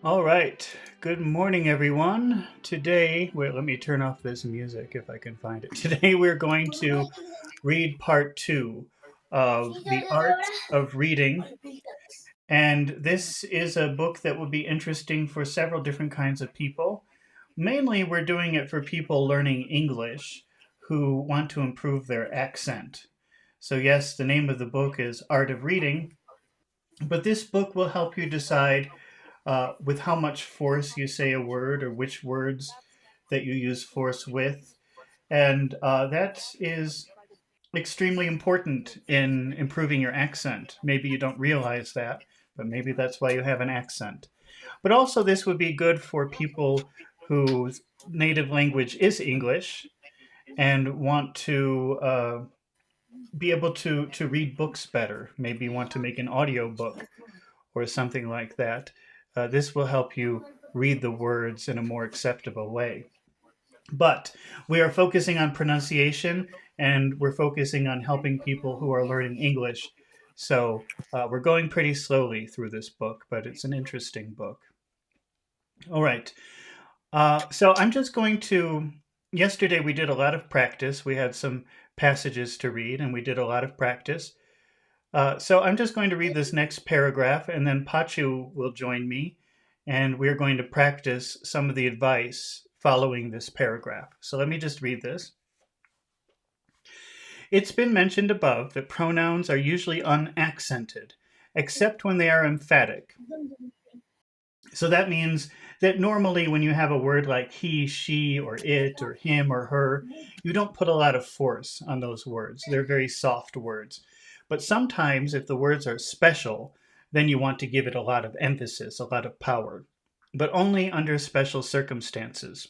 All right. Good morning, everyone. Today, wait, let me turn off this music if I can find it. Today, we're going to read part two of The Art of Reading. And this is a book that will be interesting for several different kinds of people. Mainly, we're doing it for people learning English who want to improve their accent. So, yes, the name of the book is Art of Reading, but this book will help you decide with how much force you say a word or which words that you use force with. And that is extremely important in improving your accent. Maybe you don't realize that, but maybe that's why you have an accent. But also, this would be good for people whose native language is English and want to be able to read books better. Maybe you want to make an audio book or something like that. This will help you read the words in a more acceptable way. But we are focusing on pronunciation and we're focusing on helping people who are learning English. So we're going pretty slowly through this book, but it's an interesting book. All right. So I'm just going to. Yesterday we did a lot of practice. We had some passages to read and we did a lot of practice. So I'm just going to read this next paragraph, and then Pachu will join me, and we're going to practice some of the advice following this paragraph. So let me just read this. It's been mentioned above that pronouns are usually unaccented, except when they are emphatic. So that means that normally when you have a word like he, she, or it, or him, or her, you don't put a lot of force on those words. They're very soft words. But sometimes if the words are special, then you want to give it a lot of emphasis, a lot of power, but only under special circumstances.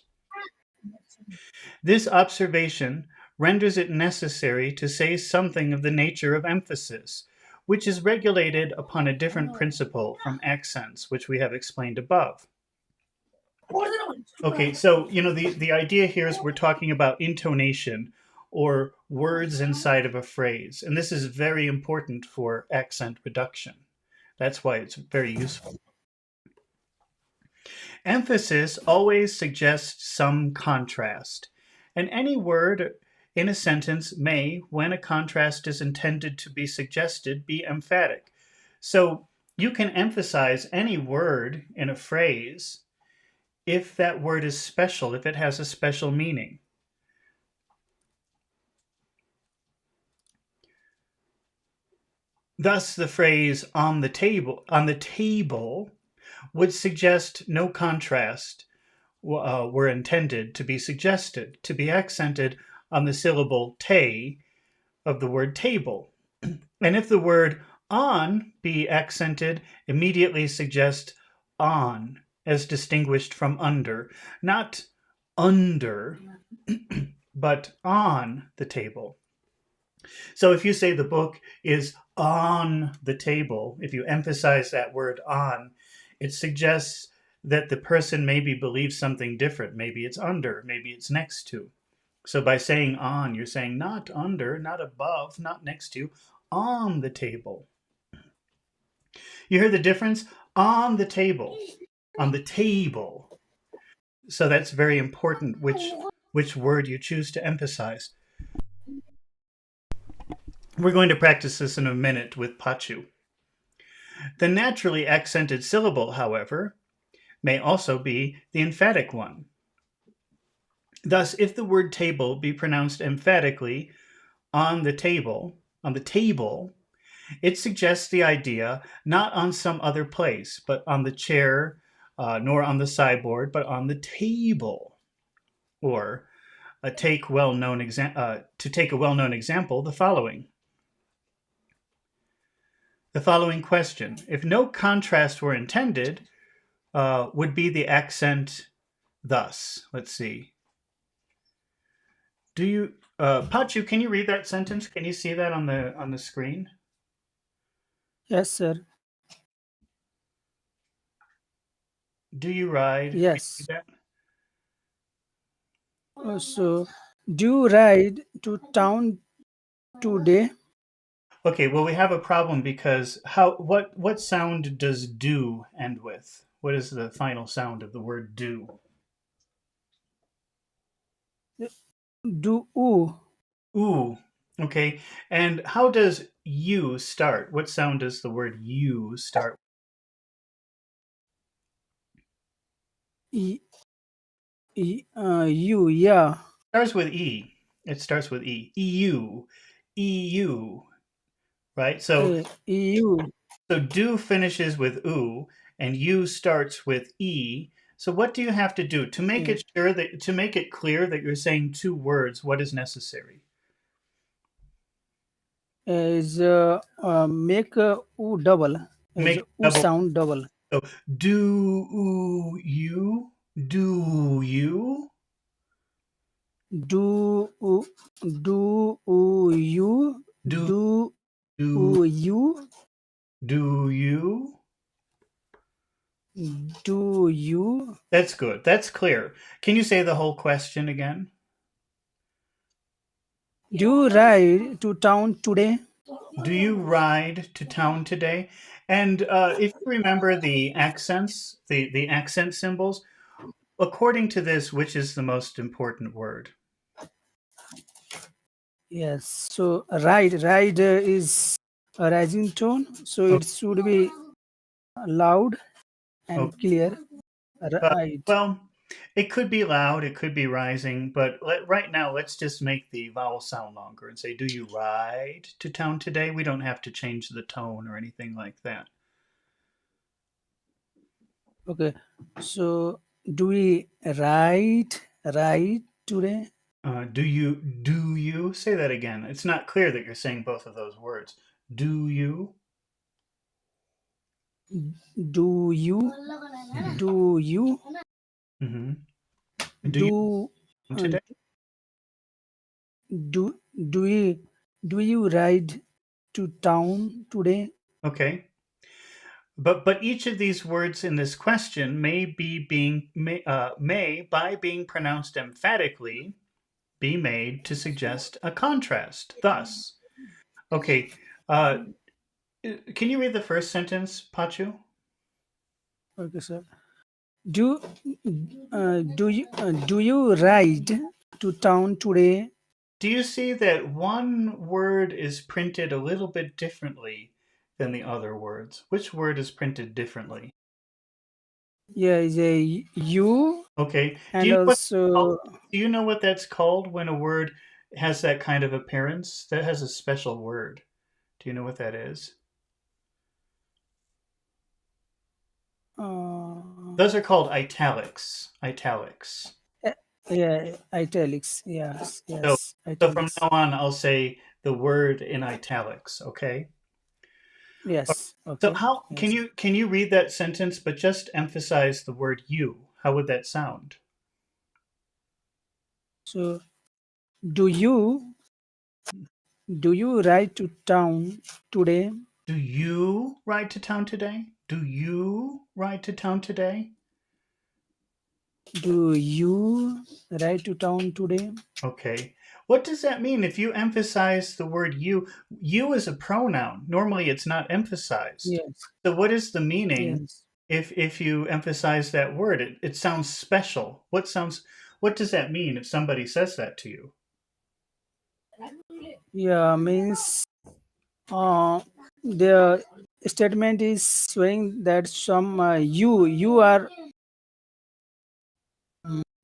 This observation renders it necessary to say something of the nature of emphasis, which is regulated upon a different principle from accents, which we have explained above. Okay, so the idea here is we're talking about intonation or words inside of a phrase, and this is very important for accent reduction. That's why it's very useful. Emphasis always suggests some contrast, and any word in a sentence may, when a contrast is intended to be suggested, be emphatic. So you can emphasize any word in a phrase if that word is special, if it has a special meaning. Thus, the phrase on the table would suggest no contrast were intended to be suggested, to be accented on the syllable te of the word table. And if the word on be accented, immediately suggest on as distinguished from under, not under, but on the table. So if you say the book is on the table, if you emphasize that word on, it suggests that the person maybe believes something different. Maybe it's under, maybe it's next to. So by saying on, you're saying not under, not above, not next to, on the table. You hear the difference? On the table. On the table. So that's very important which word you choose to emphasize. We're going to practice this in a minute with Pachu. The naturally accented syllable, however, may also be the emphatic one. Thus, if the word table be pronounced emphatically on the table, it suggests the idea not on some other place, but on the chair, nor on the sideboard, but on the table. Or to take a well-known example, the following. The following question: if no contrast were intended, would be the accent thus. Let's see. Do you, Pachu? Can you read that sentence? Can you see that on the screen? Yes, sir. Do you ride? Can you read Yes. that? So, do you ride to town today? Okay, well we have a problem because what sound does do end with? What is the final sound of the word do? Do oo. Ooh. Okay. And how does you start? What sound does the word you start? E, you, yeah. Starts with E. It starts with E. EU. EU. Right? You. So do finishes with oo and you starts with E. So what do you have to do to make Yeah. it sure that to make it clear that you're saying two words, what is necessary? Is make oo double. Is Make it oo double. sound double. So do you? Do you? Do oo, do oo you. Do Do do oo you. do you? Do you. That's good. That's clear. Can you say the whole question again? Do you ride to town today? Do you ride to town today? And if you remember the accents, the accent symbols, according to this, which is the most important word? Yes. So ride is a rising tone. So Oh, it should be loud oh, and clear. Right. well, it could be loud, it could be rising, but right now, let's just make the vowel sound longer and say, "Do you ride to town today?" We don't have to change the tone or anything like that. Okay. So do we ride today? Do you say that again? It's not clear that you're saying both of those words. Do you? Do you? Do you? Hmm. Do you Do uh, today? do do we do you ride to town today? Okay. But each of these words in this question may by being pronounced emphatically be made to suggest a contrast. Thus, okay, uh, can you read the first sentence, Pachu? Okay, sir. Do do you ride to town today? Do you see that one word is printed a little bit differently than the other words? Which word is printed differently? Yeah, is a you Okay. Do and you know what that's called? also Do you know what that's called when a word has that kind of appearance? That has a special word. Do you know what that is? uh, Those are called italics. Italics. eh, yeah, italics. Yes, So, yes, so from italics. now on, I'll say the word in italics. Okay. Yes. So Okay. how Yes. can you read that sentence, but just emphasize the word you? How would that sound? So do you ride to town today? Do you ride to town today? Do you ride to town today? Do you ride to town today? Okay. What does that mean if you emphasize the word you? You is a pronoun. Normally it's not emphasized. Yes. So what is the meaning Yes. if you emphasize that word? It sounds special. What does that mean if somebody says that to you? Yeah, means the statement is showing that some you are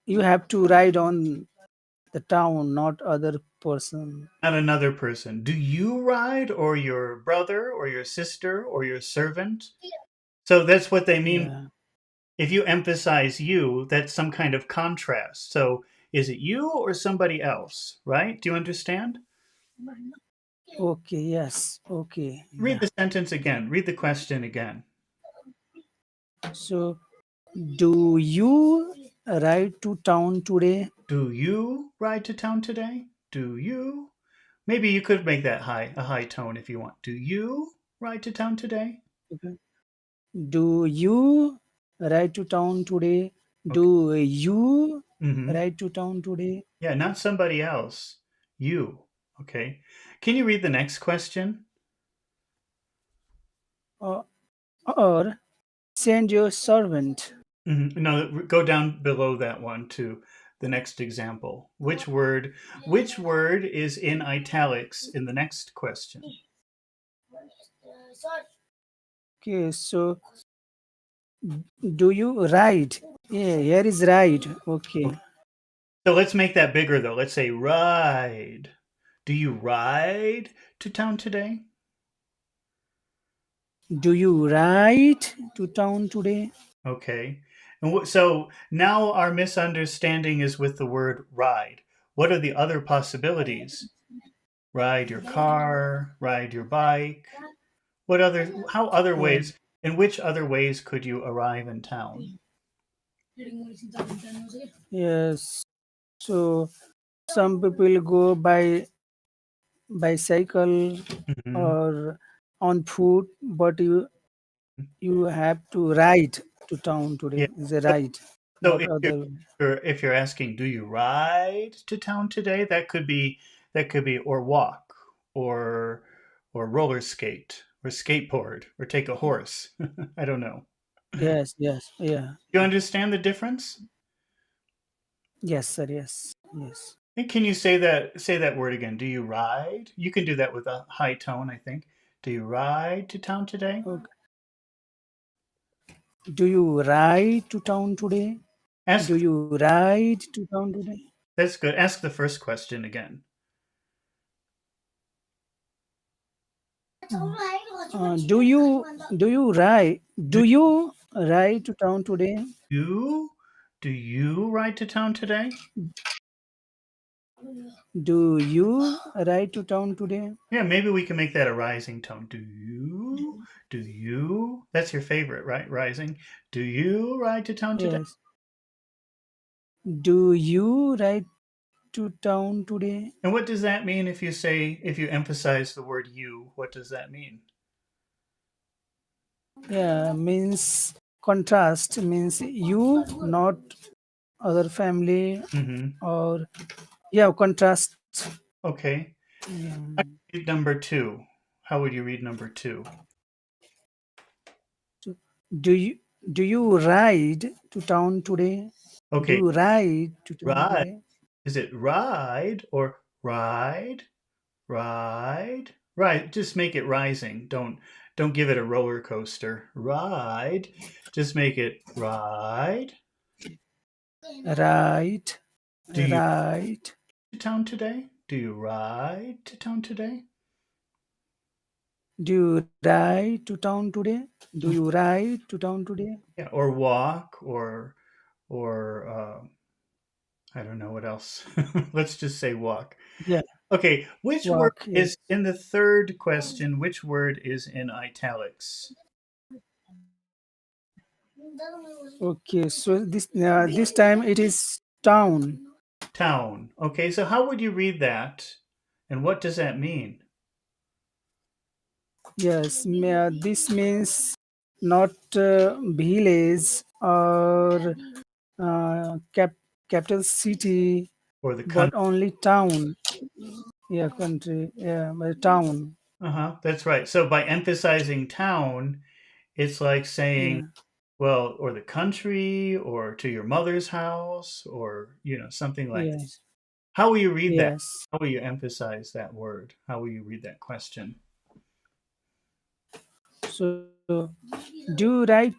you have to ride on the town, not other person. Not another person. Do you ride or your brother or your sister or your servant? So that's what they mean. Yeah. If you emphasize you, that's some kind of contrast. So is it you or somebody else, right? Do you understand? Okay. Yes. Okay. Read Yeah. the sentence again. Read the question again. So do you ride to town today? Do you ride to town today? Do you? Maybe you could make that a high tone if you want. Do you ride to town today? Okay. Do you ride to town today? Okay. Do you Mm-hmm. ride to town today? Yeah, not somebody else. You. Okay. Can you read the next question? or, or send your servant. No, go down below that one to the next example. Which word is in italics in the next question? Okay, so do you ride? Yeah, here is ride. Okay. Okay. So let's make that bigger though. Let's say ride. Do you ride to town today? Do you ride to town today? Okay. And so now our misunderstanding is with the word ride. What are the other possibilities? Ride your car, ride your bike. How other Yeah. ways, in which other ways could you arrive in town? Yes. So some people go by bicycle Mhm. or on foot, but you have to ride to town Yeah. today. Is a So, ride, so not other way. if you're asking, do you ride to town today? That could be or walk or roller skate or skateboard or take a horse. I don't know. Yes, yes, yeah. You understand the difference? Yes, sir, yes, yes. And can you say that word again? Do you ride? You can do that with a high tone, I think. Do you ride to town today? Okay. Do you ride to town today? Do Ask you ride to town today? That's good. Ask the first question again. Do Do you ride to town today? you do you ride to town today? Do you ride to town today? Yeah, maybe we can make that a rising tone. Do you? Do you? That's your favorite, right? Rising. Do you ride to town today? Yes. Do you ride to town today? And what does that mean if you emphasize the word you? What does that mean? Yeah, means contrast means you, not other family, Mhm. or yeah, contrast. Okay. Yeah. Read number 2. How would you read number 2? So, do you do you ride to town today? Do Okay. you ride to town Ride. today? Is it ride or ride? Ride. Right, just make it rising. Don't give it a roller coaster. Ride. Just make it ride. Right, Do you right. ride to town today? Do you ride to town today? Do you ride to town today? Do Mhm. you ride to town today? Yeah, or walk or I don't know what else. Let's just say walk. Yeah, Okay, which word walk. Yes. is in the third question? Which word is in italics? Okay. So this time it is town. Town. Okay, so how would you read that? And what does that mean? Yes. This means not village or capital city, Or the but country? only town. Yeah, country. Yeah, but town. Uh-huh, that's right. So by emphasizing town, it's like saying, Yeah. well, or the country, or to your mother's house, or, something like that. Yes. How will you read that? Yes. How will you emphasize that word? How will you read that question? So, do you ride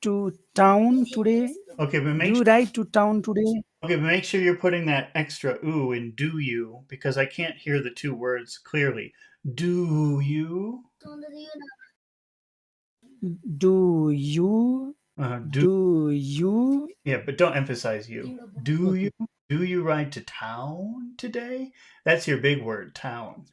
to town today? Okay, but Do make you ride to town today? okay, but make sure you're putting that extra ooh in do you because I can't hear the two words clearly. Do you? Do you? Do Do you? Yeah, but don't emphasize you. Do you? Okay. Do you ride to town today? That's your big word, town.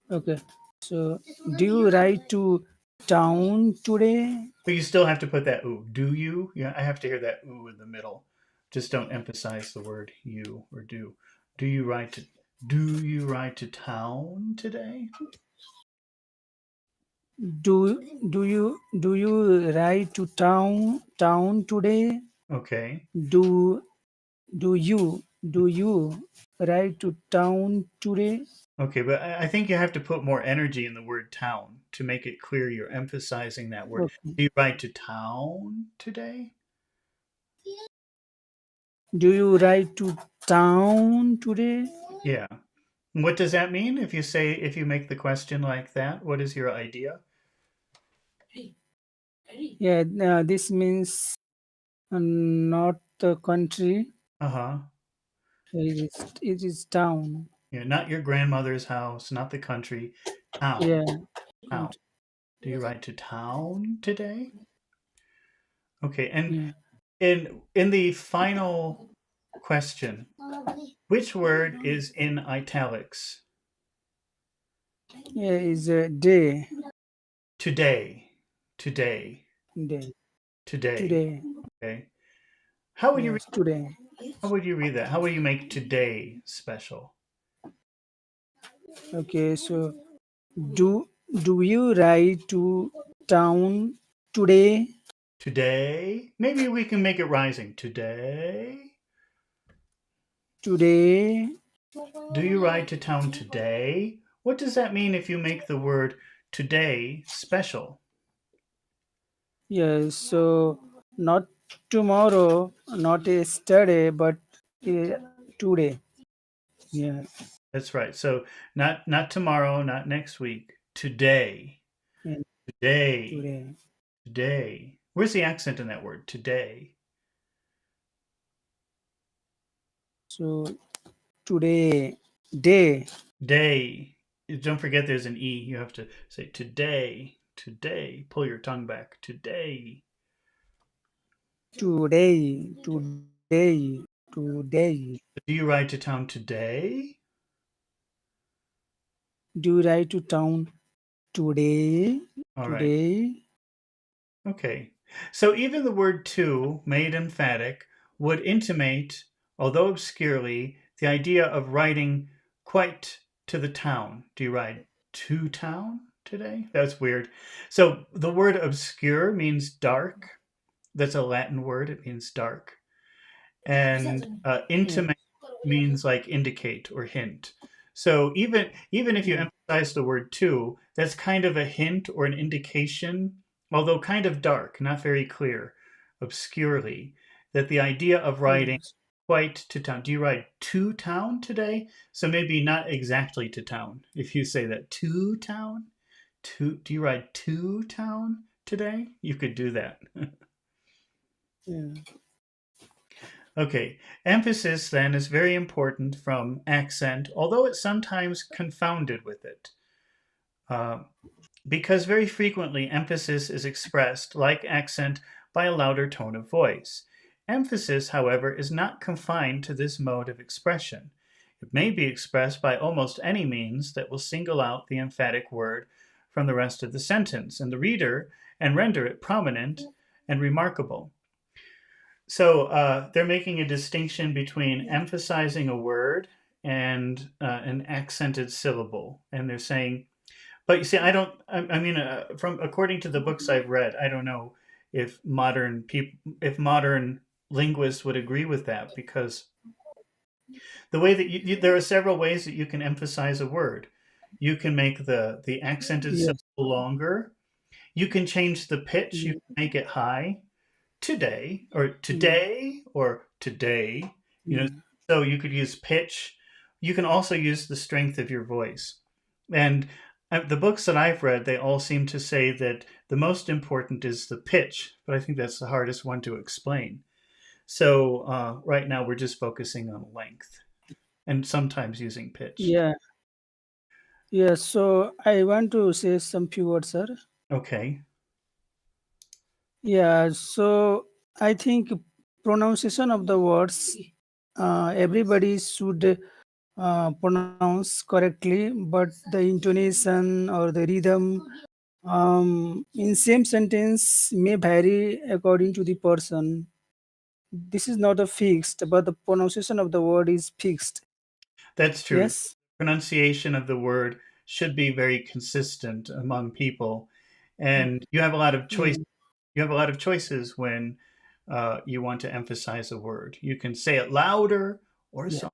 Okay. So, do you ride to town today? But you still have to put that ooh. Do you? Yeah, I have to hear that ooh in the middle. Just don't emphasize the word you or do. Do you ride to Do you ride to town today? Do you ride to town today? Okay. Do do you? Do you ride to town today? Okay, but I think you have to put more energy in the word town to make it clear you're emphasizing that word. Okay. Do you ride to town today? Do you ride to town today? Yeah. What does that mean if you make the question like that? What is your idea? Yeah, this means not the country. Uh-huh. It is town. Yeah, not your grandmother's house, not the country. Town. Yeah. Town. Do you ride to town today? Okay, and Yeah. in the final question, which word is in italics? Yeah, is a day. Today. Today. Day. Today. Today. Okay. How would you read, Yes, today. how would you read that? How would you make today special? Okay, so do do you ride to town today? Today? Maybe we can make it rising. Today? Today? Do you ride to town today? What does that mean if you make the word today special? Yes, so not tomorrow, not yesterday, but uh, today. Yeah, That's right. So not tomorrow, not next week. Today. yeah, Today. today. Today. Where's the accent in that word? Today. So today, day, Day. Don't forget there's an E. You have to say today. Today. Pull your tongue back. Today. today, today, today. Do you ride to town today? Do you ride to town today? All right. Today? Okay. So even the word to, made emphatic, would intimate, although obscurely, the idea of riding quite to the town. Do you ride to town today? That's weird. So the word obscure means dark. That's a Latin word. It means dark. And Yeah, intimate means like indicate or hint. So even if you yeah, emphasize the word to, that's kind of a hint or an indication, although kind of dark, not very clear, obscurely, that the idea of riding yes. quite to town. Do you ride to town today? So maybe not exactly to town. If you say that to town, do you ride to town today? You could do that. Yeah. Okay, emphasis then is very important from accent, although it's sometimes confounded with it. Uh, because very frequently emphasis is expressed, like accent, by a louder tone of voice. Emphasis, however, is not confined to this mode of expression. It may be expressed by almost any means that will single out the emphatic word from the rest of the sentence and the reader and render it prominent and remarkable. So they're making a distinction between emphasizing a word and an accented syllable, and they're saying, but you see, I don't. I mean, from according to the books I've read, I don't know if modern linguists would agree with that because the way that there are several ways that you can emphasize a word. You can make the accented syllable Yes. longer. You can change the pitch. You Yeah. can make it high today or Yeah. today or today, you know, Yeah. so you could use pitch. You can also use the strength of your voice. And the books that I've read, they all seem to say that the most important is the pitch, but I think that's the hardest one to explain. So right now we're just focusing on length and sometimes using pitch. Yeah. Yeah. So I want to say some few words, sir. Okay. Yeah. So I think pronunciation of the words, everybody should pronounce correctly, but the intonation or the rhythm in same sentence may vary according to the person. This is not a fixed, but the pronunciation of the word is fixed. That's true. Yes. Pronunciation of the word should be very consistent among people, and you have a lot of choice. Yeah. You have a lot of choices when you want to emphasize a word. You can say it louder or a Yeah. song.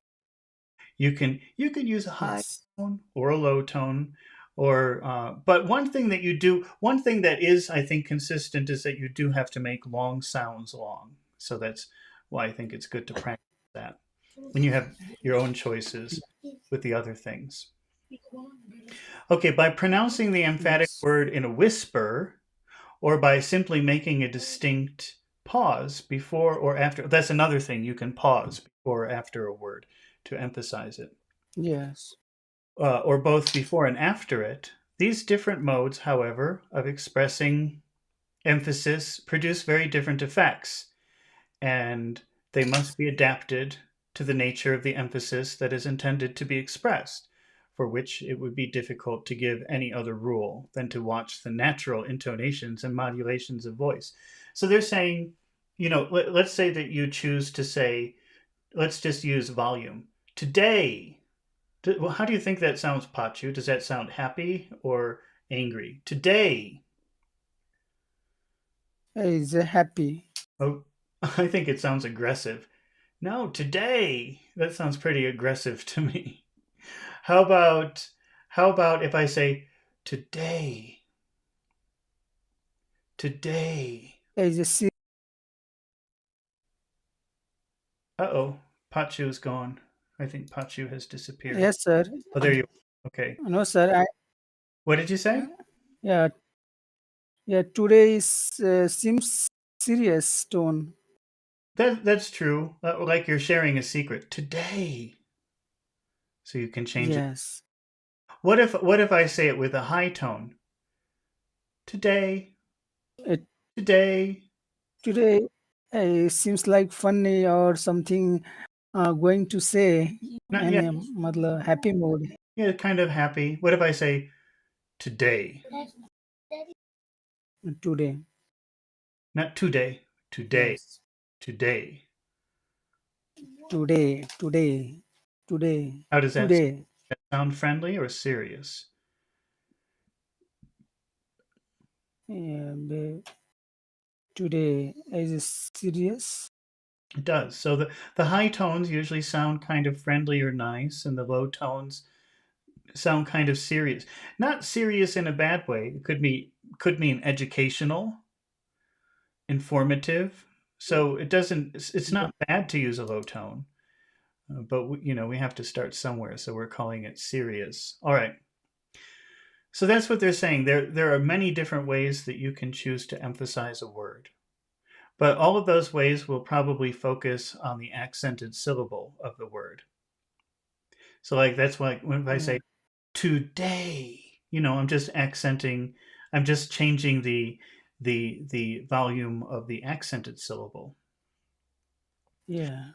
You can use a high Yes. tone or a low tone, or but one thing that is, I think, consistent is that you do have to make long sounds long. So that's why I think it's good to practice that. And you have your own choices with the other things. Okay, by pronouncing the emphatic Yes. word in a whisper, or by simply making a distinct pause before or after. That's another thing. You can pause before or after a word to emphasize it, Yes. or both before and after it. These different modes, however, of expressing emphasis produce very different effects, and they must be adapted to the nature of the emphasis that is intended to be expressed, for which it would be difficult to give any other rule than to watch the natural intonations and modulations of voice. So they're saying, let's say that you choose to say, let's just use volume. Today, well, how do you think that sounds, Pachu? Does that sound happy or angry? Today. Is happy. Oh, I think it sounds aggressive. No, today. That sounds pretty aggressive to me. How about how about if I say today? Today. Is Uh-oh. Pachu's gone. I think Pachu has disappeared. yes, sir. Oh, there you are. Okay. No, sir. What did you say? Yeah, yeah. Today is seems serious tone. That's true. Like you're sharing a secret. Today. So you can change it. Yes. What if I say it with a high tone? Today. It, Today. today seems like funny or something going to say Not in yet. a matlab, happy mood. Yeah, kind of happy. What if I say today? Today. Not today. Today. Yes. Today. Today. Today. Today. How does that Today. sound? Friendly or serious? Yeah, today is serious. It does. So the high tones usually sound kind of friendly or nice, and the low tones sound kind of serious. Not serious in a bad way. It could mean educational, informative. So it doesn't. It's Yeah. not bad to use a low tone, but we have to start somewhere. So we're calling it serious. All right. So that's what they're saying. There are many different ways that you can choose to emphasize a word. But all of those ways will probably focus on the accented syllable of the word. So like that's why when I Yeah. say today, I'm just accenting, I'm just changing the volume of the accented syllable. Yeah.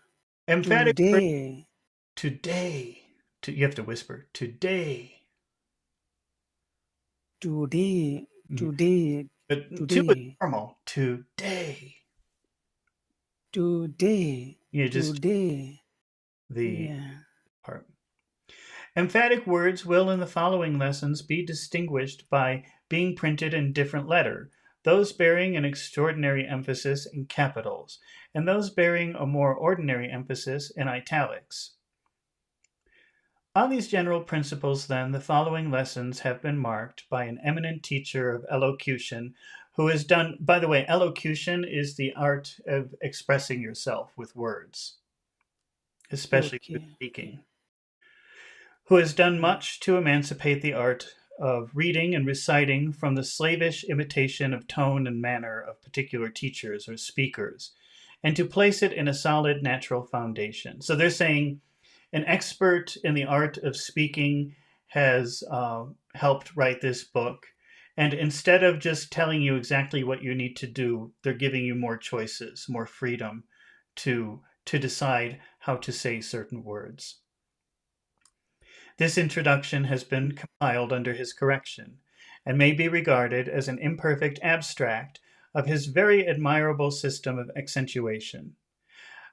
Emphatic word Today. today. You have to whisper today. Today. Mm, Today. But two is Today. normal. Today. Today. You just Today. the Yeah. part. Emphatic words will in the following lessons be distinguished by being printed in different letter, those bearing an extraordinary emphasis in capitals, and those bearing a more ordinary emphasis in italics. On these general principles, then, the following lessons have been marked by an eminent teacher of elocution who has done, by the way, elocution is the art of expressing yourself with words, especially through Okay. Okay. speaking, who has done Yeah. much to emancipate the art of reading and reciting from the slavish imitation of tone and manner of particular teachers or speakers, and to place it in a solid natural foundation. So they're saying an expert in the art of speaking has helped write this book. And instead of just telling you exactly what you need to do, they're giving you more choices, more freedom to decide how to say certain words. This introduction has been compiled under his correction, and may be regarded as an imperfect abstract of his very admirable system of accentuation.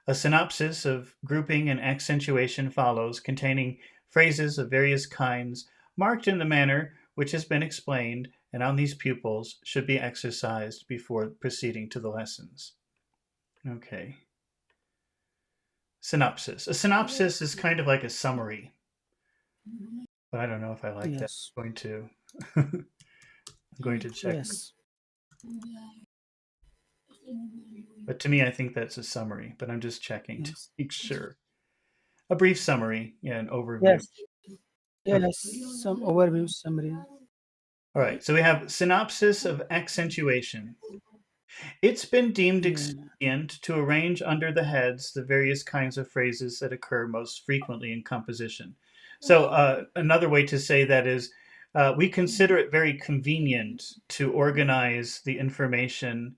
A synopsis of grouping and accentuation follows, containing phrases of various kinds, marked in the manner which has been explained, and on these pupils should be exercised before proceeding to the lessons. Okay. Synopsis. A synopsis is kind of like a summary, but I don't know if I like that. Yes. I'm going to I'm going to check. Yes. But to me, I think that's a summary. But I'm just checking to Yes. make sure. A brief summary, yeah, an overview. Yes. Okay. Yes. Some overview summary. All right. So we have synopsis of accentuation. It's been deemed Yeah. expedient to arrange under the heads the various kinds of phrases that occur most frequently in composition. So, another way to say that is we consider it very convenient to organize the information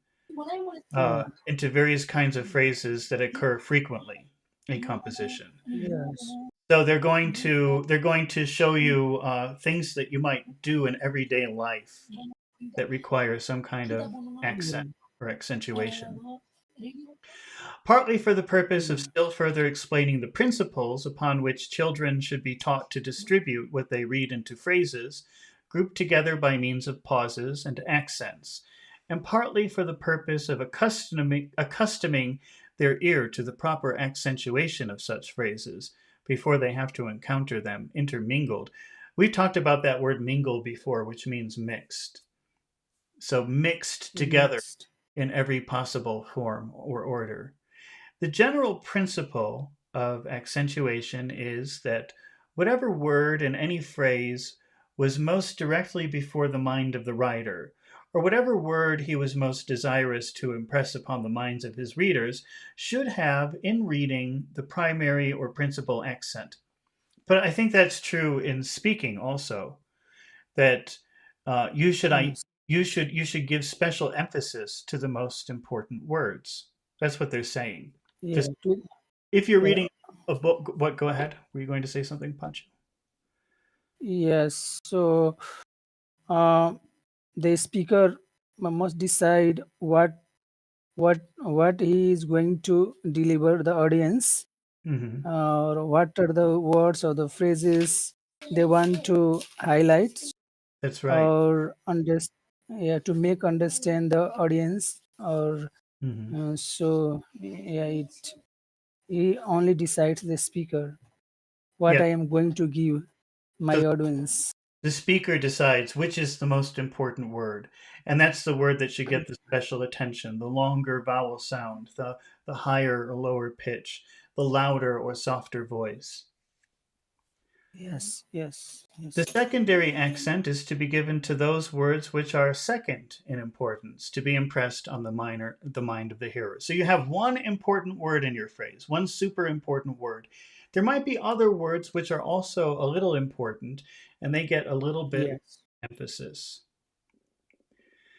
Yeah. into various kinds of phrases that occur frequently in composition. Yes. So they're going to show you things that you might do in everyday life that require some kind of accent Yeah. or accentuation, partly for the purpose of Yeah. still further explaining the principles upon which children should be taught to distribute what they read into phrases, grouped together by means of pauses and accents, and partly for the purpose of accustoming their ear to the proper accentuation of such phrases before they have to encounter them intermingled. We talked about that word mingle before, which means mixed. So mixed together Mixed. in every possible form or order. The general principle of accentuation is that whatever word in any phrase was most directly before the mind of the writer, or whatever word he was most desirous to impress upon the minds of his readers, should have in reading the primary or principal accent. But I think that's true in speaking also, that uh, you should I Yes. you should give special emphasis to the most important words. That's what they're saying. Yeah. Just if you're Yeah. reading a book, what? Go ahead. Were you going to say something, Punch? Yes. So uh, the speaker must decide what he is going to deliver the audience, Mm-hmm. or what are the words or the phrases they want to highlight, That's right. or yeah, to make understand the audience, or Mm-hmm. so yeah, he only decides, the speaker, what Yeah. I am going to give So my audience. the speaker decides which is the most important word, and that's the word that should get the special attention. The longer vowel sound, the higher or lower pitch, the louder or softer voice. Yes, yes, The yes, secondary accent is to be given to those words which are second in importance, to be impressed on the mind of the hearer. So you have one important word in your phrase, one super important word. There might be other words which are also a little important, and they get a little bit of yes. emphasis.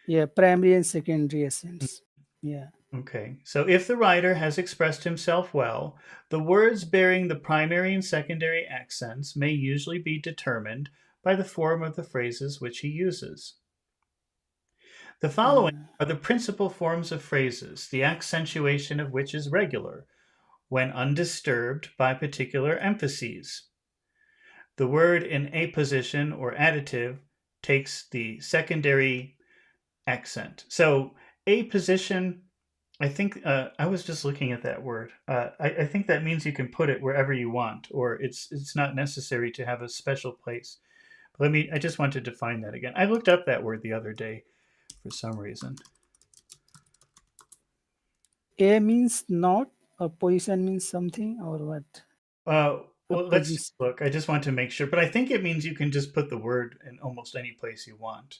Yeah, primary and secondary essence. Yeah, Okay, so if the writer has expressed himself well, the words bearing the primary and secondary accents may usually be determined by the form of the phrases which he uses. The following yeah, are the principal forms of phrases, the accentuation of which is regular, when undisturbed by particular emphases. The word in apposition or additive takes the secondary accent. So, apposition, I think I was just looking at that word. I think that means you can put it wherever you want, or it's not necessary to have a special place. But I just want to define that again. I looked up that word the other day for some reason. a means not, or position means something, or what? A Well, let's position. look. I just want to make sure, but I think it means you can just put the word in almost any place you want.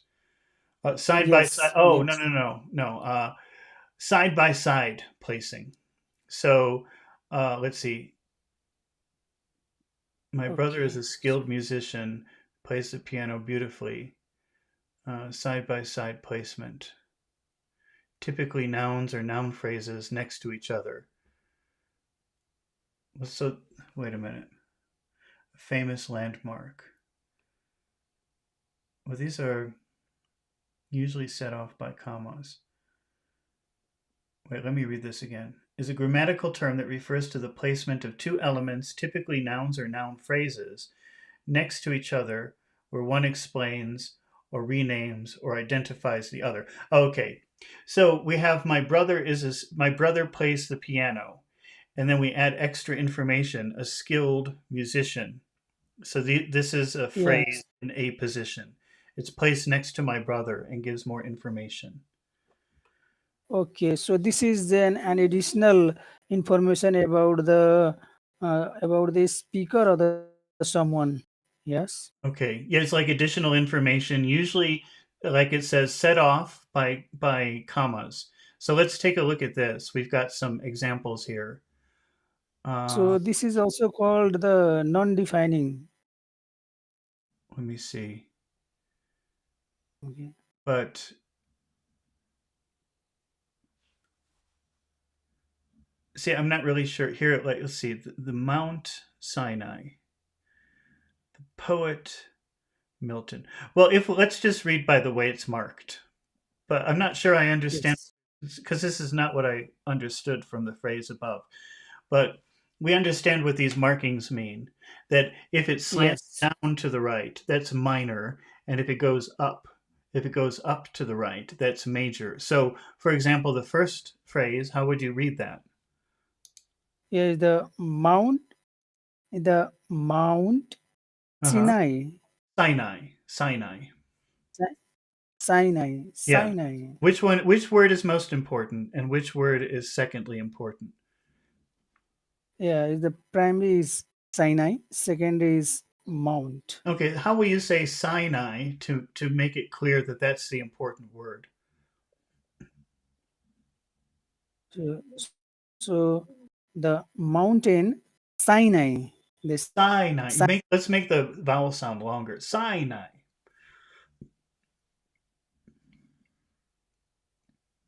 Side by side. Yes, Oh, no, yes. no, no, no. Side by side placing. So, let's see. My brother is Okay. a skilled musician, plays the piano beautifully. Side by side placement. Typically, nouns or noun phrases next to each other. So, wait a minute. A famous landmark. Well, these are usually set off by commas. Wait, let me read this again. Is a grammatical term that refers to the placement of two elements, typically nouns or noun phrases, next to each other, where one explains or renames or identifies the other. Okay, so we have my brother plays the piano, and then we add extra information, a skilled musician. So this is a phrase Yes. in a position. It's placed next to my brother and gives more information. Okay, so this is then an additional information about the speaker or the someone. Yes. Okay. Yeah, it's like additional information. Usually, like it says, set off by commas. So let's take a look at this. We've got some examples here. Uh, So this is also called the non-defining. Let me see. Okay. But see, I'm not really sure here. Like, let's see, the Mount Sinai, the poet Milton. Well, if let's just read by the way it's marked. But I'm not sure I understand Yes. because this is not what I understood from the phrase above. But we understand what these markings mean. That if it slants Yes. down to the right, that's minor, and if it goes up to the right, that's major. So, for example, the first phrase, how would you read that? Here is the Mount Uh huh. Sinai. Sinai, Sinai. Si- Sinai. Yeah. Sinai. Which one? Which word is most important, and which word is secondly important? Yeah, the primary is Sinai, second is Mount. Okay. How will you say Sinai to make it clear that that's the important word? So the mountain Sinai. This Sinai. Let's make the vowel sound longer. Sinai.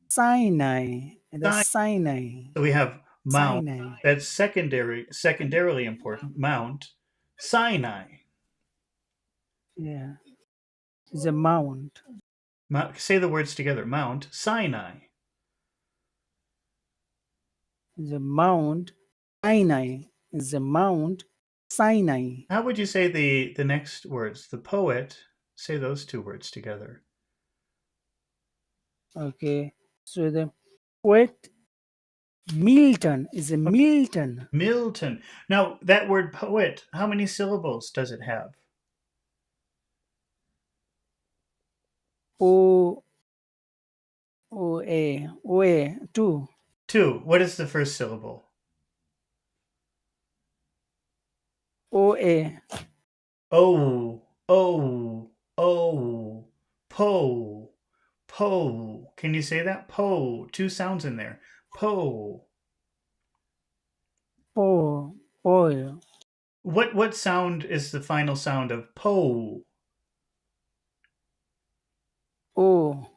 Sinai. The Sinai. Sinai. So we have Mount. Sinai. That's secondarily important. Mount Sinai. Yeah, it's a mount. Say the words together. Mount Sinai. It's a mount Sinai. It's a mount Sinai. How would you say the next words? The poet. Say those two words together. Okay. So the poet Milton is a Okay. Milton. Milton. Now that word poet. How many syllables does it have? O O A two. Two. What is the first syllable? O A Oh, oh, oh, po, po. Can you say that? Po. Two sounds in there. Po. Po Poe What sound is the final sound of po? O.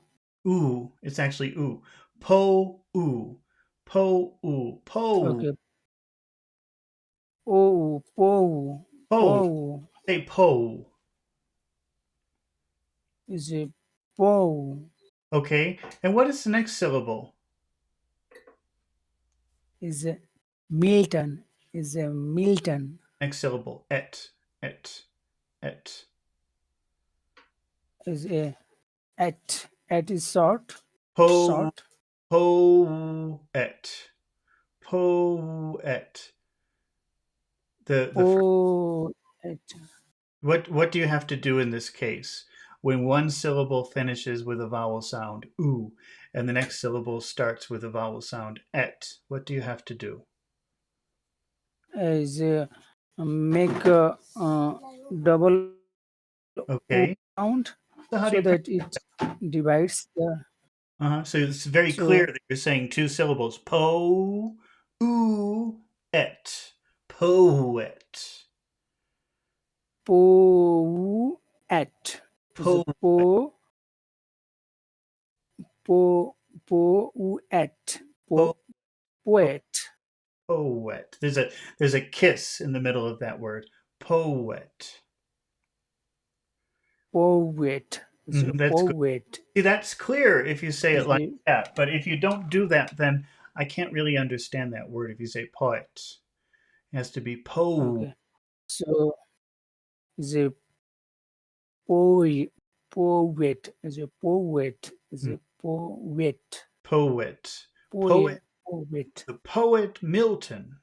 Ooh. It's actually ooh. Po ooh. Po ooh. Po. Okay. Po Po. Po Say po. is a Po Okay. And what is the next syllable? is a Milton is a Milton Next syllable. Et. Et. Et. is a at is Po. short Poet. Poet. The poet. what do you have to do in this case? When one syllable finishes with a vowel sound oo, and the next syllable starts with a vowel sound et, what do you have to do? Is make a double O Okay. sound So how do so you that it divides the so it's very clear so that you're saying two syllables. Po oo et. Poet. poet is a Po po poet po poet poet. There's a kiss in the middle of that word. Poet. poet is a That's good. poet See, that's clear if you say it is like a that. But if you don't do that, then I can't really understand that word. If you say poet, it has to be po. okay. So is a poet poet is a poet is Mm, a poet Poet. Poet. poet Poet The poet Milton.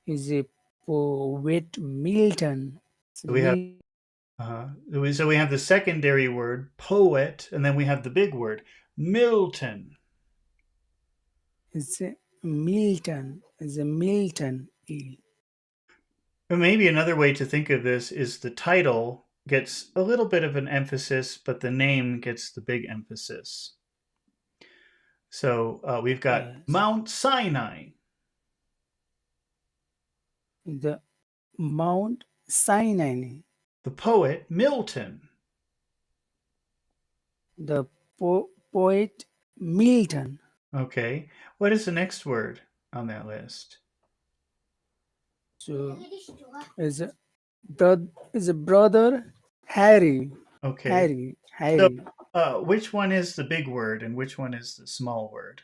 is a poet Milton. It's So we have Milton so we have the secondary word poet, and then we have the big word Milton. is a Milton is a Milton. Or maybe another way to think of this is the title gets a little bit of an emphasis, but the name gets the big emphasis. So we've got Yes, Mount Sinai, the Mount Sinai, the poet Milton. the poet Milton Okay, what is the next word on that list? so is a brother Harry. Okay, Harry, so Harry. which one is the big word and which one is the small word?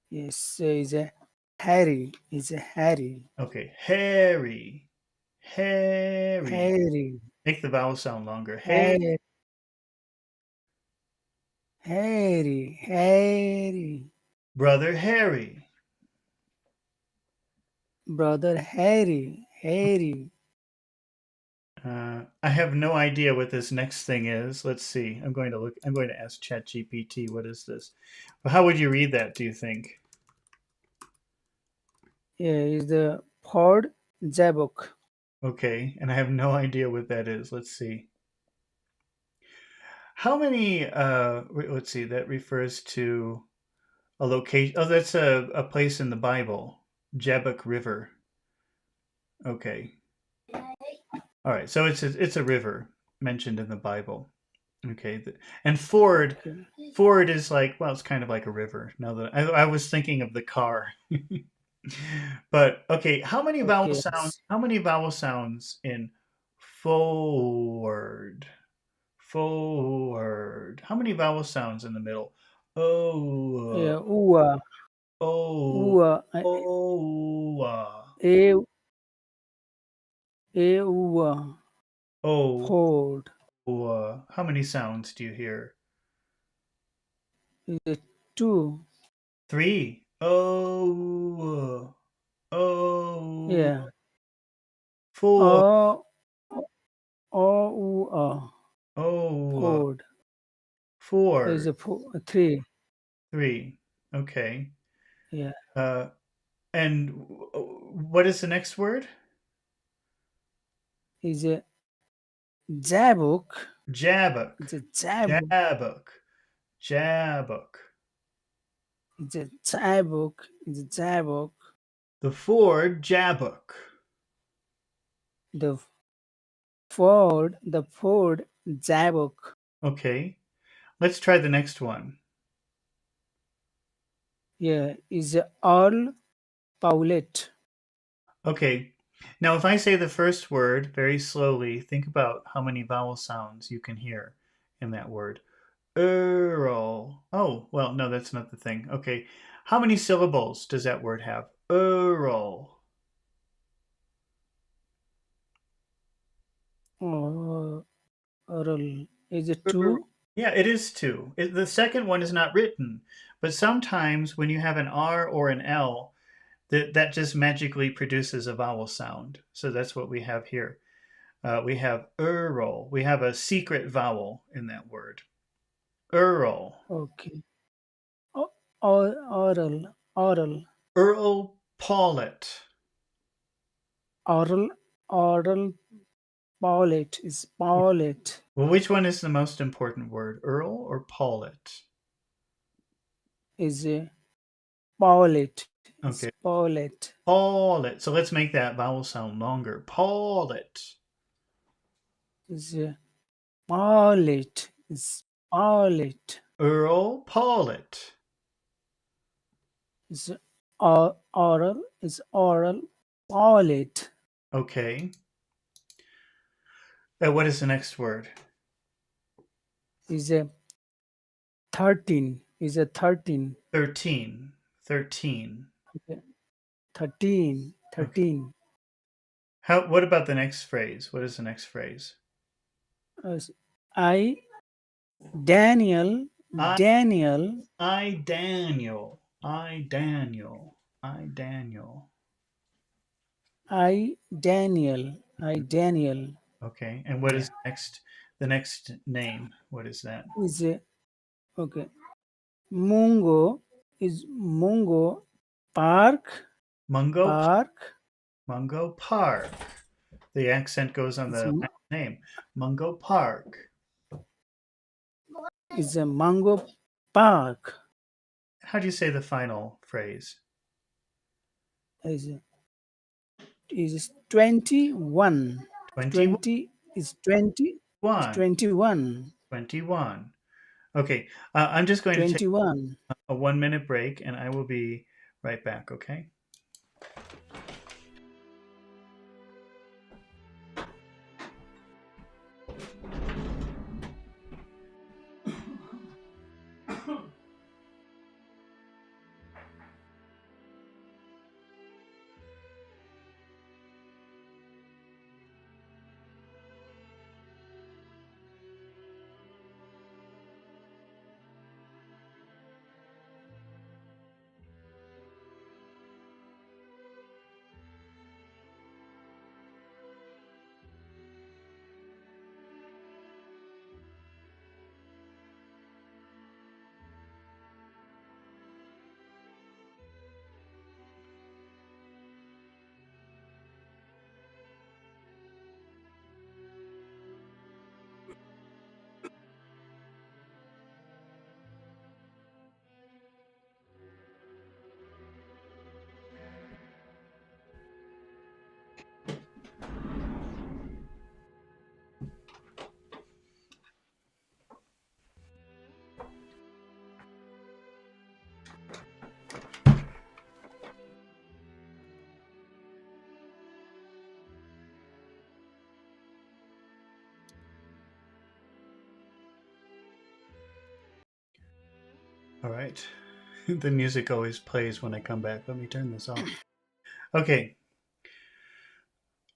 Yes, so is a Harry. Is a Harry. Okay, Harry, Harry. Harry. Make the vowel sound longer. Hey, Harry. Harry. Harry. brother Harry. Brother Harry. Harry. I have no idea what this next thing is. Let's see. I'm going to look. I'm going to ask ChatGPT. What is this? Well, how would you read that? Do you think? Yeah, is the Ford Jabok. Okay, and I have no idea what that is. Let's see. How many? Let's see. That refers to a location. Oh, that's a place in the Bible. Jabbok River. Okay. All right. So it's a river mentioned in the Bible. Okay. And Ford. Okay. Ford is like, well, it's kind of like a river. Now that I was thinking of the car. But okay, how many vowel Okay. sounds? How many vowel sounds in forward? Forward. How many vowel sounds in the middle? Oh, Yeah, Ua. oh, Ua. oh, A. A. Ua. oh, Ford. How many sounds do you hear? Is it two? Three. Oh, oh, Yeah. four. O. O. Ua. Oh, Ford. Is four. a three. Three. Okay. Yeah. Uh, and what is the next word? Is a Jabok. Jabbok. It's a Jabok. Jabbok. Jabbok. It's a Jabok. It's a Jabok. The Ford Jabbok. The Ford. The Ford Jabok. Okay. Let's try the next one. Yeah. Is a Earl Powlett. Okay. Now, if I say the first word very slowly, think about how many vowel sounds you can hear in that word. Earl. Oh, well, no, that's not the thing. Okay. How many syllables does that word have? Earl. Oh, Earl. Is it Earl. two? Yeah, it is two. The second one is not written, but sometimes when you have an R or an L, that just magically produces a vowel sound. So that's what we have here. We have Earl. We have a secret vowel in that word. Earl. Okay. Oral. Oral. Earl Paulet. Oral. Oral. Powlett is Powlett. Well, which one is the most important word, Earl or Paulet? Is a Powlett. Is Okay, Powlett. Paulet. So let's make that vowel sound longer. Paulet. Is a Powlett. Is Powlett. Earl Paulet. Is oral. Is oral. Powlett. Okay. What is the next word? Is a 13. Is a 13. 13. 13. Okay. 13. Okay. 13. What about the next phrase? What is the next phrase? As I Daniel I Daniel, I Daniel. I Daniel. I Daniel. I Daniel Okay. And what is the next name? What is that? is a okay. Mungo is Mungo Park, Mungo Park Mungo Park. The accent goes on is the last name. Mungo Park. a Mango Park How do you say the final phrase? is is 21. 21. 20 is 20 is 21. 21. Okay. I'm just going to take 21. a 1 minute break and I will be right back. Okay. All right. The music always plays when I come back. Let me turn this off. Okay.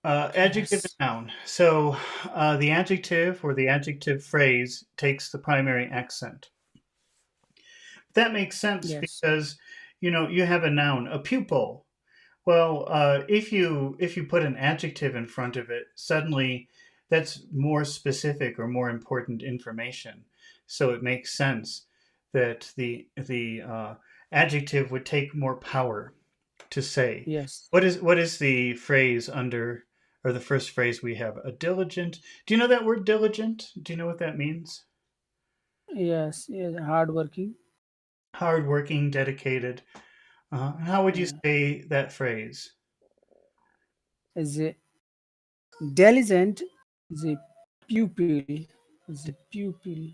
Adjective and Yes. noun. So the adjective or the adjective phrase takes the primary accent. That makes sense Yes. because you have a noun, a pupil. Well, if you put an adjective in front of it, suddenly that's more specific or more important information. So it makes sense that the adjective would take more power to say. Yes. What is the phrase under or the first phrase we have? A diligent. Do you know that word diligent? Do you know what that means? Yes. Yes. Hardworking. Hardworking, dedicated. How would you Uh, say that phrase? is a diligent is a pupil. Is a pupil.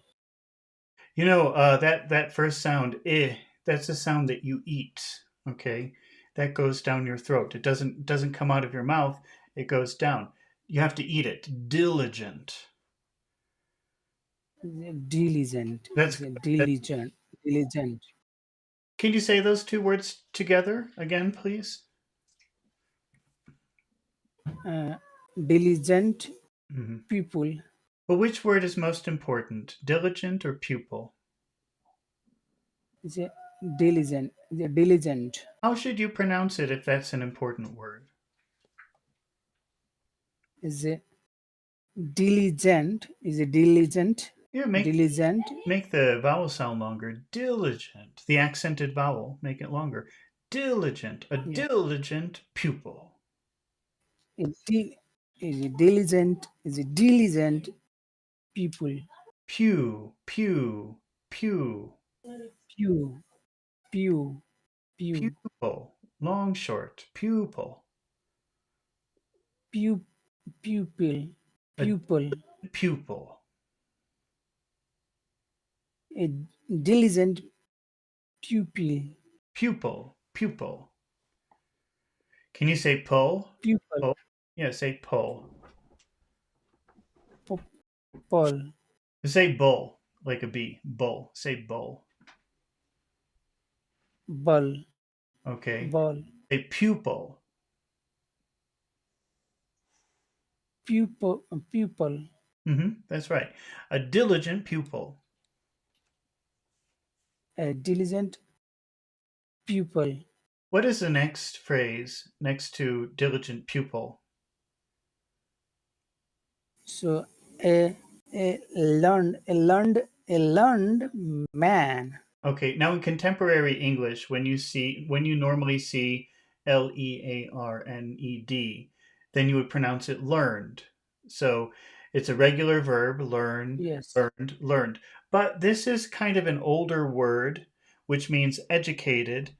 That first sound, that's a sound that you eat. Okay, that goes down your throat. It doesn't come out of your mouth. It goes down. You have to eat it. Diligent. Is a diligent. That's Is a good. diligent. Diligent. Can you say those two words together again, please? Uh, Diligent Hmm. people. But which word is most important, diligent or pupil? Is a diligent. Is a diligent. How should you pronounce it if that's an important word? Is a diligent. Is a diligent. Yeah, Diligent. make the vowel sound longer. Diligent. The accented vowel, make it longer. Diligent. A Yeah. diligent pupil. A is a diligent. Is a diligent people. Pew, pew, pew. Pew. Pew. Pew. Pupil. Long, short. Pupil. Pew. Pupil. A Pupil. pupil. A diligent pupil. Pupil. Pupil. Can you say pull? Pupil. Pull. Yeah, say pull. Paul. Say bull, like a bee. Bull. Say bull. Ball. Okay. Ball. Say pupil. Pupil. That's right. A diligent pupil. a diligent pupil. What is the next phrase next to diligent pupil? So a learned man. Okay, now in contemporary English, when you normally see learned, then you would pronounce it learned. So it's a regular verb, learn, Yes, learned, learned. But this is kind of an older word, which means educated.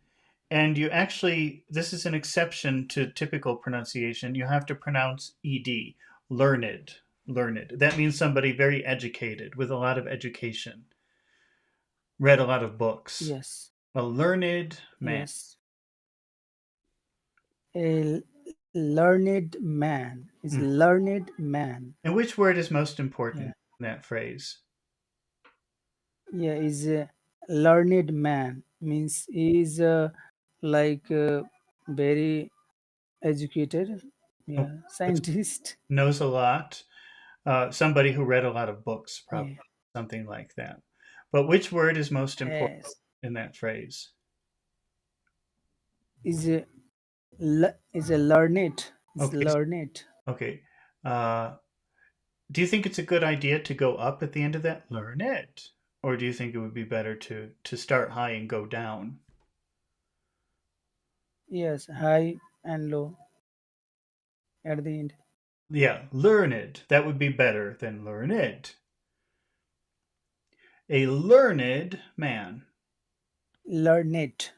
And you actually, this is an exception to typical pronunciation. You have to pronounce ed, learned, learned. That means somebody very educated with a lot of education, read a lot of books. yes, A learned man. yes. A learned man is Mm. learned man. And which word is most Yeah, important in that phrase? yeah. Is a learned man means he is like very educated. Okay, Yeah, that's- scientist. knows a lot. Somebody who read a lot of books, probably Yeah. something like that. But which word is most important Yes, in that phrase? is a is a learned is Okay, learned. okay. Uh, do you think it's a good idea to go up at the end of that? Learn it, or do you think it would be better to start high and go down? Yes, high and low at the end. Yeah, learn it. That would be better than learn it. A learned man. Learned.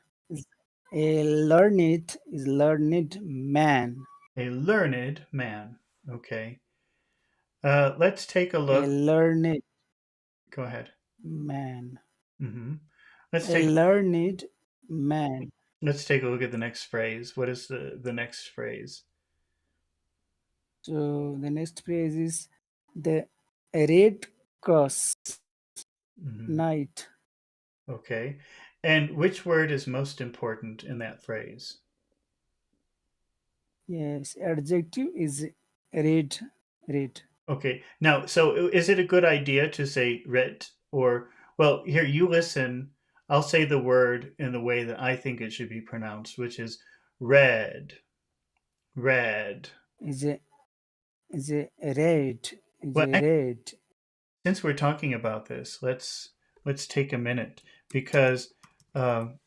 A learned is learned man. A learned man. Okay. Let's take a A look. learned Go ahead. man. Hmm. Let's A take learned man. let's take a look at the next phrase. What is the next phrase? So the next phrase is the red cross Hmm. night. Okay. And which word is most important in that phrase? Yes, adjective is red. Red. Okay. Now, so is it a good idea to say red or well, here you listen. I'll say the word in the way that I think it should be pronounced, which is red. Red. Is a is a red. Is Well, a red. since we're talking about this, let's take a minute because um,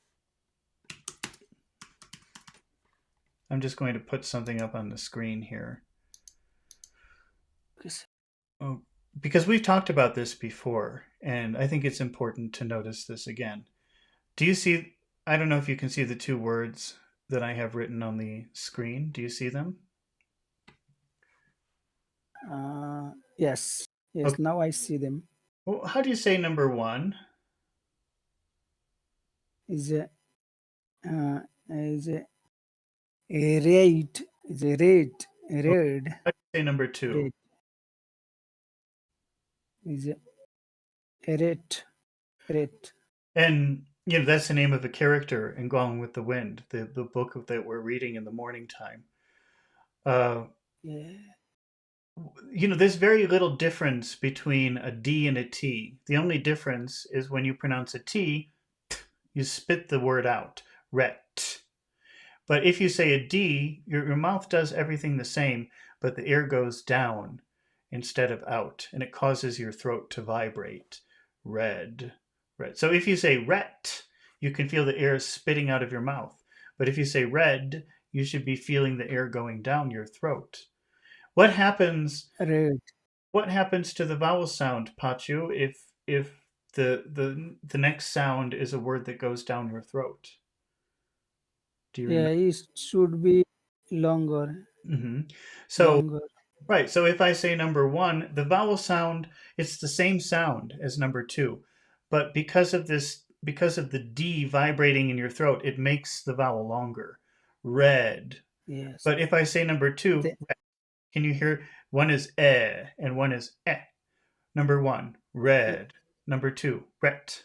I'm just going to put something up on the screen here. Yes. Oh, because we've talked about this before, and I think it's important to notice this again. Do you see? I don't know if you can see the two words that I have written on the screen. Do you see them? Yes. Yes. Okay. Now I see them. Well, how do you say number one? Is a is a red. Is a red. Okay. Red. How do you say number two? Red. Is a red. Red. And that's the name of a character in Gone with the Wind, the book that we're reading in the morning time. Uh, Yeah. there's very little difference between a D and a T. The only difference is when you pronounce a T, you spit the word out, ret. But if you say a D, your mouth does everything the same, but the air goes down instead of out, and it causes your throat to vibrate. Red, red. So if you say ret, you can feel the air spitting out of your mouth. But if you say red, you should be feeling the air going down your throat. What happens Red. what happens to the vowel sound, Pachu, if the next sound is a word that goes down your throat? Do you Yeah. remember? It should be longer. Hmm. So Longer. right. So if I say number one, the vowel sound, it's the same sound as number two, but because of the D vibrating in your throat, it makes the vowel longer. Red. Yes. But if I say number two, The can you hear one is and one is eh? Number one, red. Number two, ret.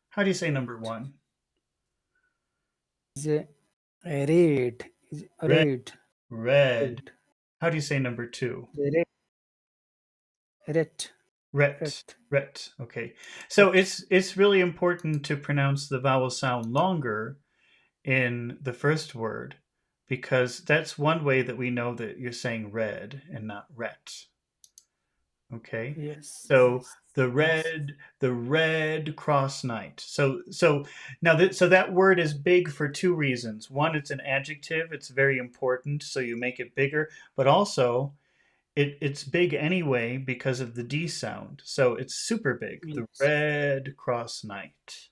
How do you say number red. one? Is a red. Is Red, red. red. Red. How do you say number two? The red. Red. Ret. Ret. Ret. Okay. So Ret. it's really important to pronounce the vowel sound longer in the first word because that's one way that we know that you're saying red and not ret. Okay. Yes. So Yes. the red cross night. So now so that word is big for two reasons. One, it's an adjective, it's very important, so you make it bigger, but also it's big anyway because of the D sound. So it's super big. The Yes. red cross night.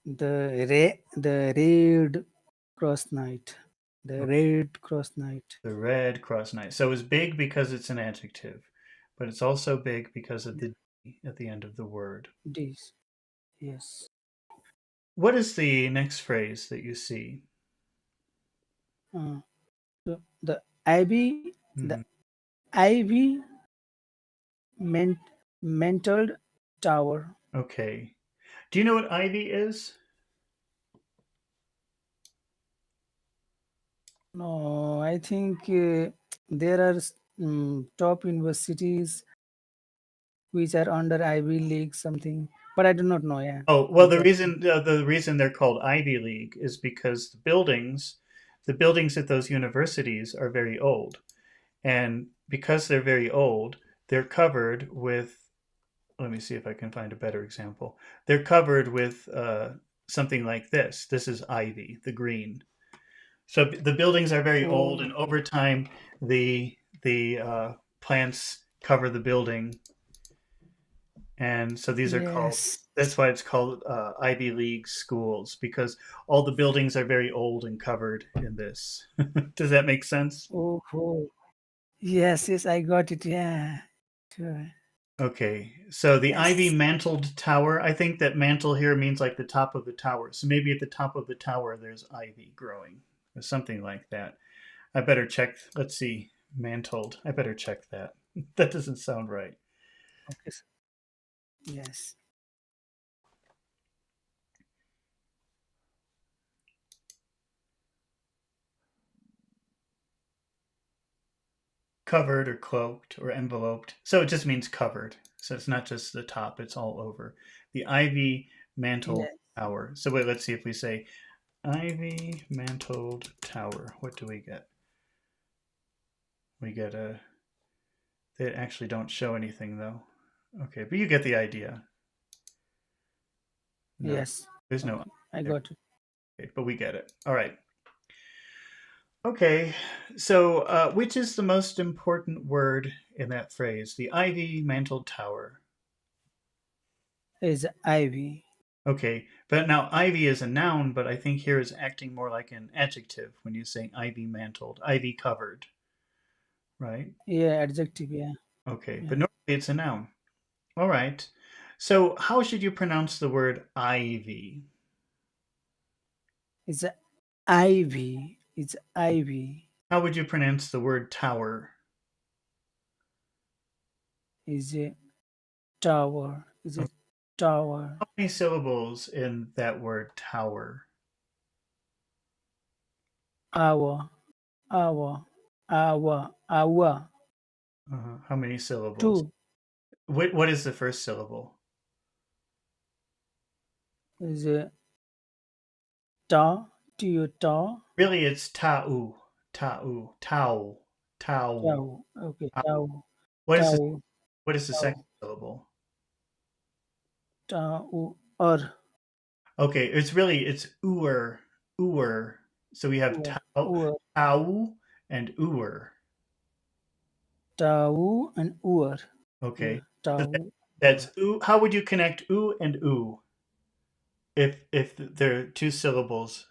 The red cross night. The Okay. red cross night. The red cross night. So it's big because it's an adjective, but it's also big because of the D at the end of the word. This. Yes. What is the next phrase that you see? Uh, the ivy. The Mhm. ivy mental tower. Okay. Do you know what ivy is? No, I think there are top universities which are under Ivy League something, but I do not know. Yeah, Oh, well, exactly. the reason they're called Ivy League is because the buildings at those universities are very old, and because they're very old, they're covered with. Let me see if I can find a better example. They're covered with something like this. This is ivy, the green. So the buildings are very old, and Oh, over time, the plants cover the building, and so these are called. yes. That's why it's called Ivy League schools because all the buildings are very old and covered in this. Does that make sense? Oh, oh. Yes, yes, I got it. Yeah, sure. Okay, so the ivy Yes. mantled tower. I think that mantle here means like the top of the tower. So maybe at the top of the tower there's ivy growing or something like that. I better check. Let's see, mantled. I better check that. That doesn't sound right. Okay. Yes. Covered or cloaked or enveloped. So it just means covered. So it's not just the top, it's all over. The ivy mantled Yes. tower. So wait, let's see if we say ivy mantled tower. What do we get? We get a. They actually don't show anything though. Okay, but you get the idea. No, Yes. there's no I Okay. I there. got it. Okay, but we get it. All right. Okay, so which is the most important word in that phrase? The ivy mantled tower. Is Ivy. Okay, but now ivy is a noun, but I think here is acting more like an adjective when you say ivy mantled, ivy covered, right? Yeah, adjective. Yeah. Okay, but Yeah. normally it's a noun. All right. So how should you pronounce the word ivy? It's Ivy. It's Ivy. How would you pronounce the word tower? Is a tower. Is a Okay. tower. How many syllables in that word tower? Hour. Hour. Hour. Hour. How many syllables? Two What is the first syllable? is a ta. To your ta. Really, it's ta'u, ta'u, tau, tau. Tau. Okay. Uh, Tau. What is the Tau. what is the second Tau. syllable? Tau. Or. Okay, it's uer, uer. So we have Or. tau, Or. tau, and uer. Tau and Ur. Okay, Yeah. so Tau. that's Ur. u. How would you connect u and u if they're two syllables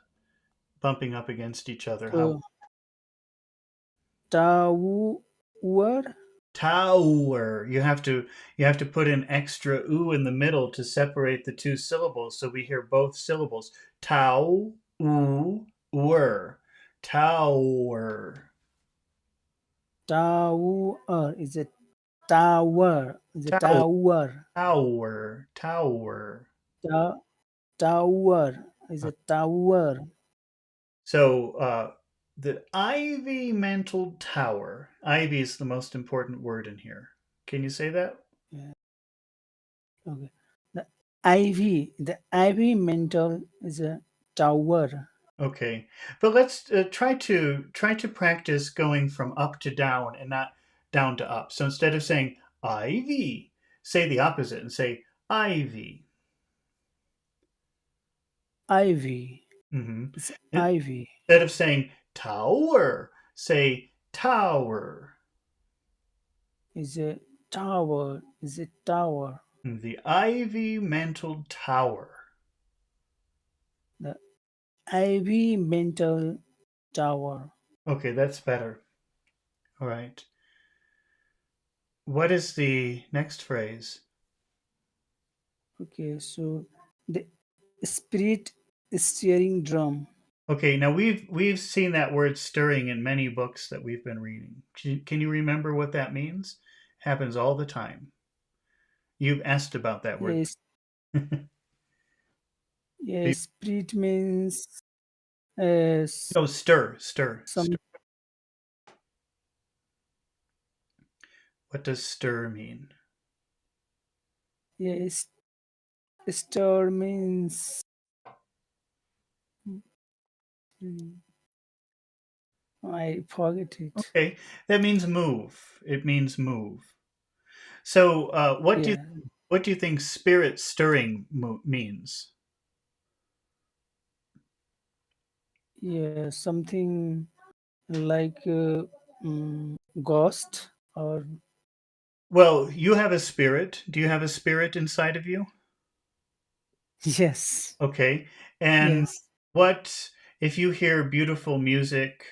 bumping up against each other? How So Tau. Ur. tower? You have to put an extra u in the middle to separate the two syllables, so we hear both syllables. Tau u wer tower. Tau. Is a tower. Is a Tower. tower. Tower, tower. Ta- Tower. Is Uh, a tower. So the ivy mantled tower. Ivy is the most important word in here. Can you say that? Okay. The the IV mental is a tower. Okay, but let's try to practice going from up to down and not down to up. So instead of saying ivy, say the opposite and say ivy. IV Hmm. is IV Instead of saying tower, say tower. is a tower is a tower. The ivy mantled tower. The IV mental tower. Okay, that's better. All right. What is the next phrase? Okay, so the spirit steering drum. Okay, now we've seen that word stirring in many books that we've been reading. Can you remember what that means? Happens all the time. You've asked about that word. Yes, You- yes. Spirit means no, stir, stir, some. stir. What does stir mean? Yes, stir means. Hmm, I forget it. Okay, that means move. It means move. So, Yeah, what do you think spirit stirring means? yeah. Something like ghost or Well, you have a spirit. Do you have a spirit inside of you? yes, Okay. And yes, what if you hear beautiful music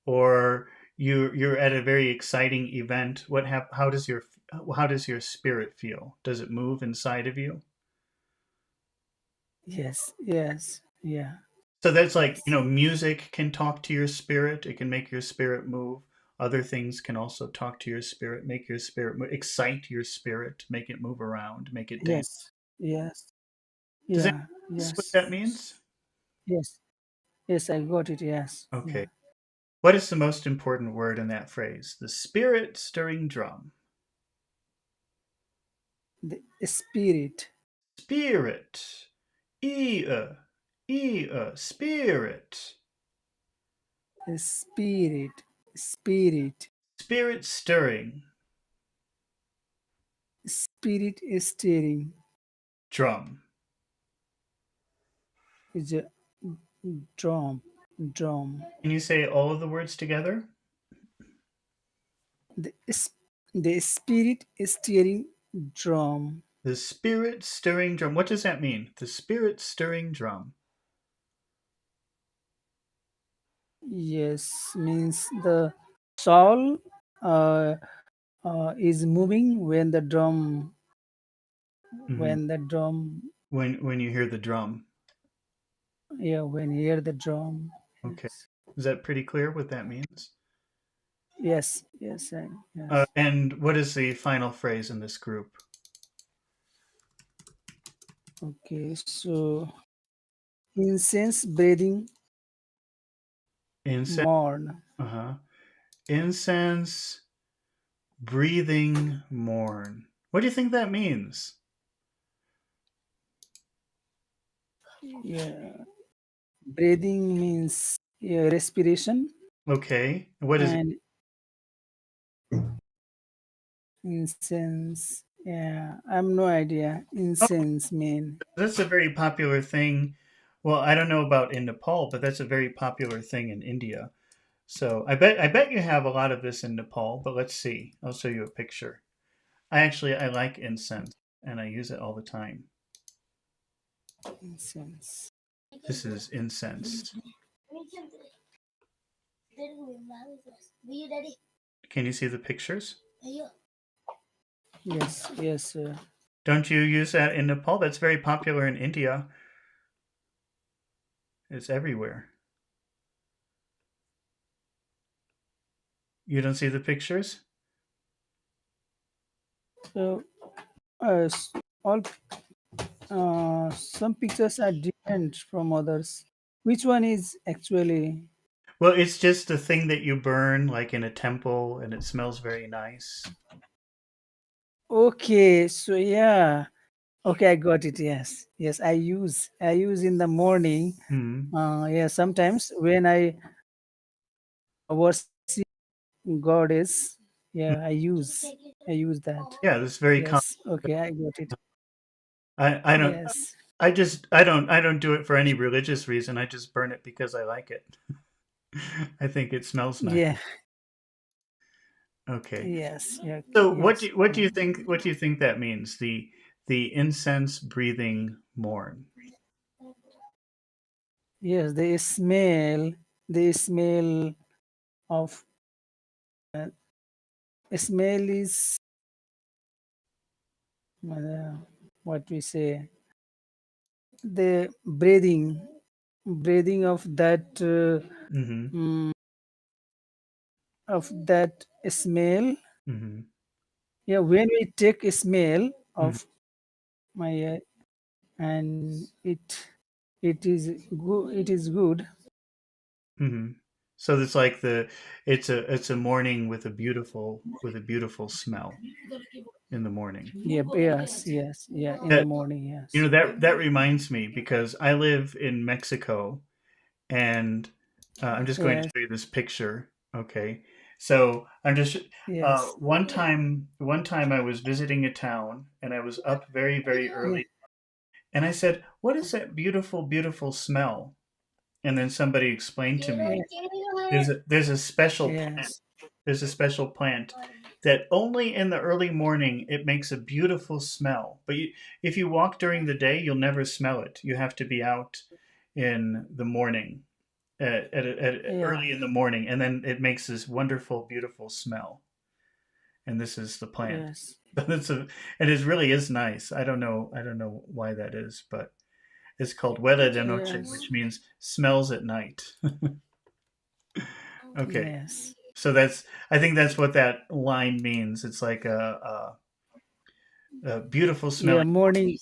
or you're at a very exciting event? How does your spirit feel? Does it move inside of you? yes, yes, yeah, So that's like, yes, music can talk to your spirit. It can make your spirit move. Other things can also talk to your spirit, make your spirit excite your spirit, make it move around, make it dance. yes, yes, Does anyone yeah, guess what yes, that means? yes, yes. I got it. Yes, Okay. yeah. What is the most important word in that phrase? The spirit stirring drum. The spirit, Spirit. Spirit. spirit, spirit, Spirit stirring spirit steering drum. is a drum, drum. Can you say all of the words together? The the spirit steering drum. The spirit stirring drum. What does that mean? The spirit stirring drum. Yes, means the soul uh, is moving Hmm. when the drum, When you hear the drum. yeah, when you hear the drum. Okay. Yes, Is that pretty clear what that means? yes, yes, yes. And what is the final phrase in this group? Okay, so incense breathing Incense. mourn. Uh-huh. Incense breathing mourn. What do you think that means? Yeah, breathing means, yeah, respiration, Okay. What is it? and incense. Yeah, I have no idea. Oh, Incense mean. that's a very popular thing. Well, I don't know about in Nepal, but that's a very popular thing in India. So I bet you have a lot of this in Nepal, but let's see. I'll show you a picture. I like incense and I use it all the time. Incense. This is incense. Can you see the pictures? Yes, yes, Don't you use that in Nepal? That's very popular in India. It's everywhere. You don't see the pictures? so all some pictures are different from others. Which one is actually Well, it's just a thing that you burn like in a temple and it smells very nice. okay? So yeah, Okay, I got it. Yes, yes. I use in the morning. Hmm. Yeah, sometimes when I worship goddess, yeah, I use that. Yeah, this is very common. Yes. Okay, I got it. I don't. Yes. I don't do it for any religious reason. I just burn it because I like it. I think it smells nice. Yeah. Okay. Yes. Yeah. So Yes. what do you think that means? The incense breathing morn. Yes. The smell of smell is uh, what we say. The breathing Mhm. mm, of that smell. Mhm. Yeah, when we take a smell Mhm. of my and it is good. Mhm. So it's like it's a morning with a beautiful smell in the morning. Yeah, yes, yes, yeah, in the That morning, yes. that reminds me because I live in Mexico and I'm just going to Yes, show you this picture. Okay, so I'm just yes, one time I was visiting a town and I was up very yeah, early and I said, "What is that beautiful smell?" And then somebody explained to me there's a special plant. yes, There's a special plant that only in the early morning it makes a beautiful smell. But if you walk during the day, you'll never smell it. You have to be out in the morning at yeah, early in the morning, and then it makes this wonderful, beautiful smell. And this is the plant. yes, It is really is nice. I don't know why that is, but it's called Huele de Noche, yes, which means smells at night. Okay, yes, so I think that's what that line means. It's like a beautiful yeah. smelling, Morning,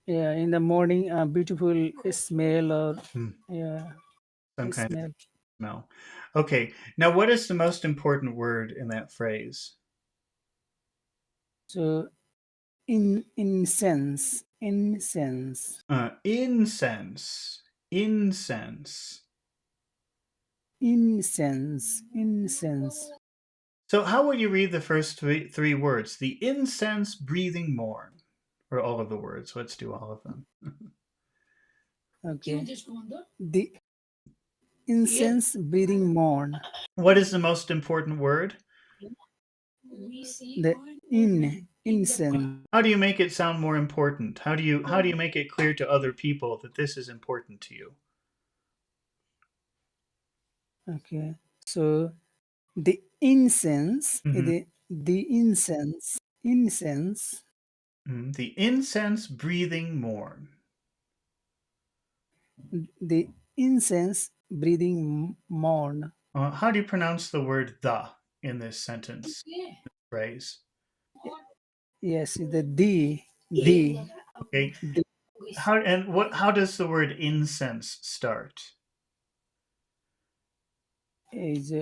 yeah, in the morning, beautiful smell or mm, yeah, some kind of smell. smell. Okay, now what is the most important word in that phrase? So incense, Incense. Incense. incense. So how would you read the first three words? The incense breathing morn. Or all of the words. Let's do all of them. Okay, the incense breathing morn. What is the most important word? The incense. How do you make it sound more important? How do you make it clear to other people that this is important to you? Okay, so the incense, Mhm. the incense, Mhm. The incense breathing morn. the incense breathing morn. How do you pronounce the word the in this sentence phrase? Yes, Okay. the How does the word incense start? is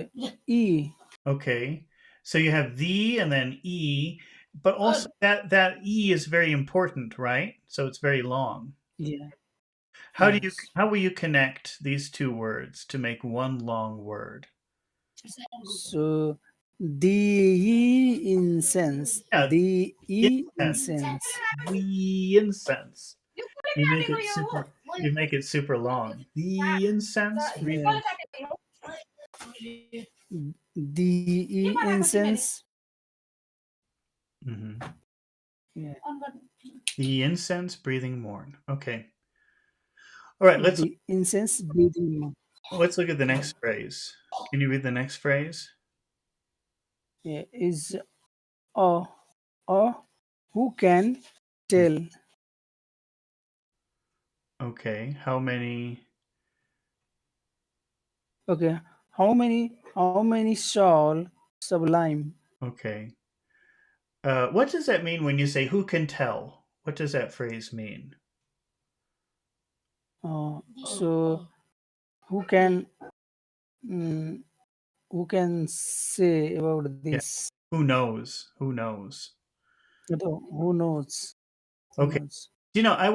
e. Okay. So you have the and then e, but also that e is very important, right? So it's very long. Yeah, How do you yes. how will you connect these two words to make one long word? So the incense, Yeah, the incense. incense, The incense. You make it super long. The incense breathing. yes. The incense, Mhm. yeah. The incense breathing morn. Okay. All right, let's The incense breathing, let's look at the next phrase. Can you read the next phrase? yeah, is uh, uh, who can Mm, tell? okay. How many? Okay, how many shall sublime? Okay. What does that mean when you say who can tell? What does that phrase mean? So who can mm, who can say about Yeah. this? Who knows? Who knows? Who knows? Who Okay. knows? I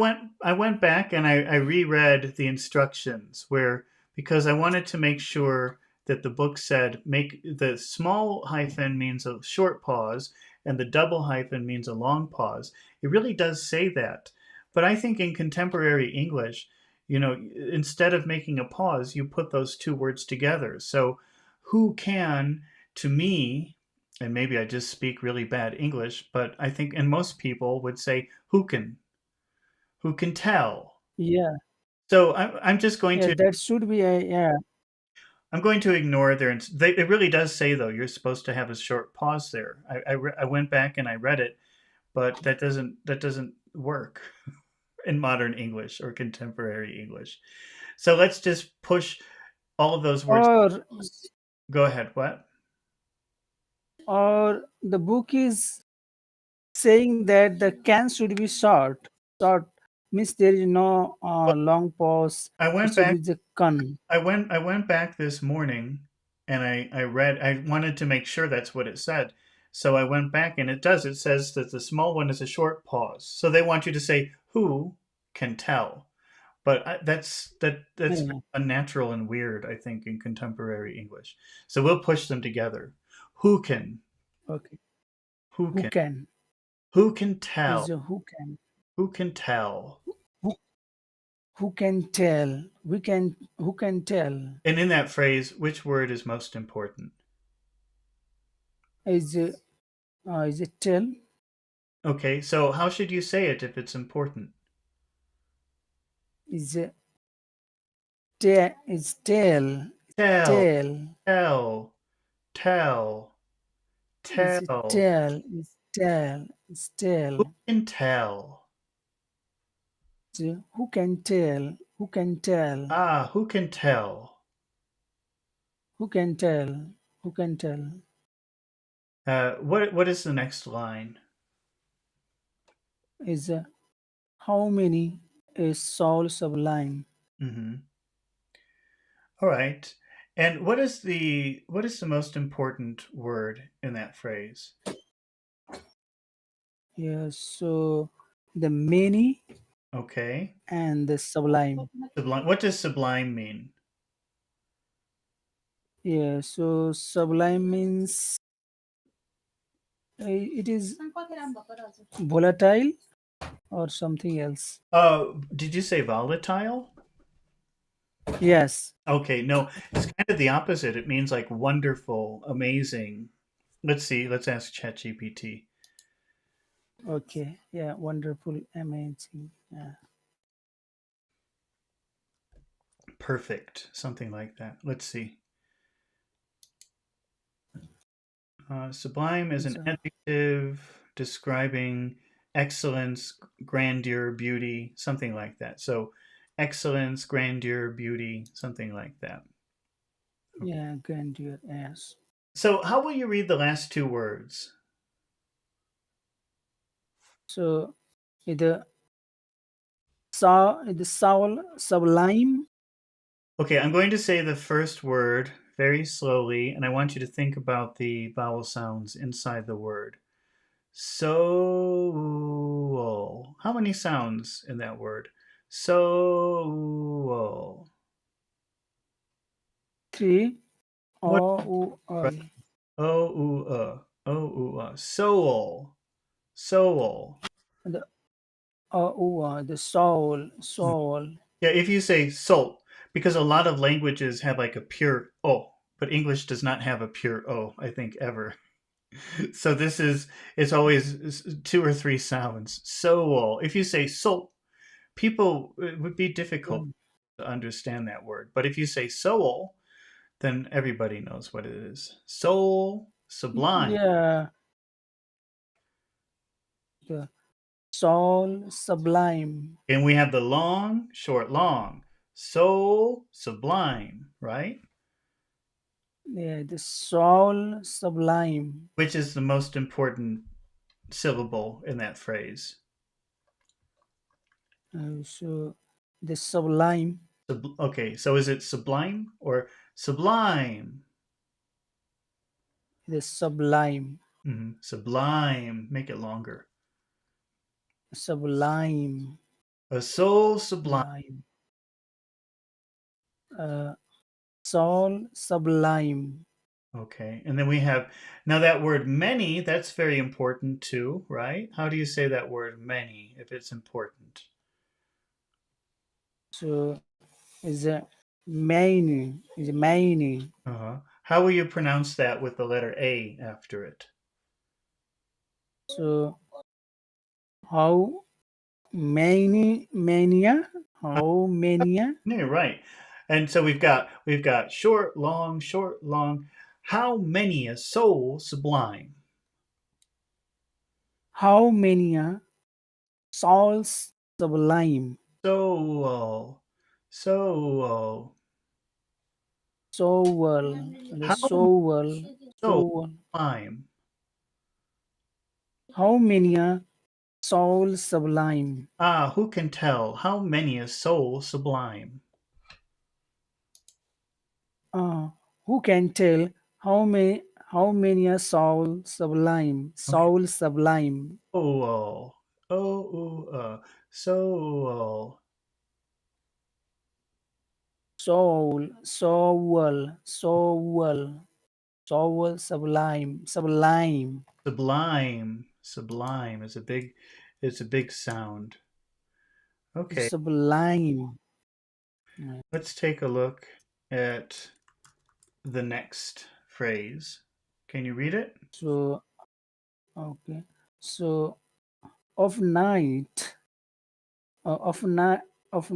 went back and I reread the instructions where because I wanted to make sure that the book said make the small hyphen means a short pause and the double hyphen means a long pause. It really does say that. But I think in contemporary English, instead of making a pause, you put those two words together. So who can, to me, and maybe I just speak really bad English, but I think and most people would say who can tell. Yeah, So I'm just going yeah. to That should be a yeah. I'm going to ignore their. It really does say though you're supposed to have a short pause there. I went back and I read it, but that doesn't work in modern English or contemporary English. So let's just push all of those words. Or Go ahead. What? or the book is saying that the can should be short. Short means there is no Well, long pause. I It went should back. be the can. I went back this morning and I read. I wanted to make sure that's what it said. So I went back and it does. It says that the small one is a short pause. So they want you to say who can tell. But that's Yeah. unnatural and weird, I think, in contemporary English. So we'll push them together. Who can? Okay. Who Who can? can Who can tell? is a who can. Who can tell? Who, who can tell? We can. Who can tell? And in that phrase, which word is most important? Is it tell? Okay, so how should you say it if it's important? Is it is tell? Tell, Tell. tell, tell, Is it tell. tell? Is tell? Is Who tell? can tell? Who can tell? Who can tell? Ah, who can tell? Who can tell? Who can tell? What is the next line? Is how many is soul sublime? Hmm. All right. And what is the most important word in that phrase? Yes, so the many Okay. and the sublime. Sublime. What does sublime mean? Yeah, so sublime means it is volatile or something else. Did you say volatile? Yes. Okay, no, it's kind of the opposite. It means like wonderful, amazing. Let's see. Let's ask ChatGPT. Okay. Yeah. Wonderful. Amazing. Yeah. Perfect, something like that. Let's see. Sublime is an It's adjective describing excellence, grandeur, beauty, something like that. So, excellence, grandeur, beauty, something like that. Okay. yeah. Grandeur. Yes. So, how will you read the last two words? So the the soul sublime. Okay, I'm going to say the first word very slowly, and I want you to think about the vowel sounds inside the word. Soul. How many sounds in that word? Soul. Three. What? O. Right? I. O u Soul. Soul. The the soul. Soul. Yeah, if you say soul, because a lot of languages have like a pure O, but English does not have a pure O, I think, ever. So it's always two or three sounds. Soul. If you say soul, people, it would be difficult Mm, to understand that word. But if you say soul, then everybody knows what it is. Soul, sublime. yeah. The soul sublime. And we have the long, short, long. Soul, sublime, right? Yeah. The soul sublime. Which is the most important syllable in that phrase? So the sublime. Okay, so is it sublime or sublime? The sublime. Sublime. Make it longer. sublime, A soul sublime. sublime, uh, soul sublime. Okay. And then we have now that word many, that's very important too, right? How do you say that word many if it's important? So is a many. Uh-huh. How will you pronounce that with the letter A after it? So how many mania? How many? Yeah, right. And so we've got short, long. How many a soul sublime? How many souls sublime? Soul, soul. Soul, the How soul, soul soul. sublime? How many soul sublime? Ah, who can tell? How many a soul sublime? Uh, who can tell how many a soul sublime? Okay. Soul sublime. Soul, soul. Soul, soul sublime. Sublime, sublime is a big sound. Okay, Sublime. let's take a look at the next phrase. Can you read it? So okay. So of night, of night, of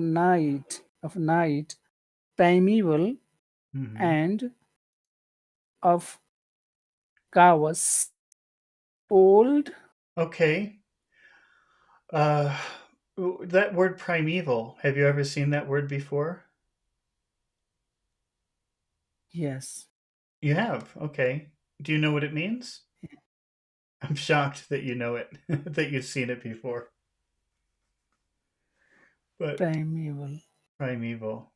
night, primeval Hmm. and of chaos, old. Okay. Uh, that word primeval. Have you ever seen that word before? Yes, You have. Okay. Do you know what it means? I'm shocked that you know it, that you've seen it before. But primeval. primeval.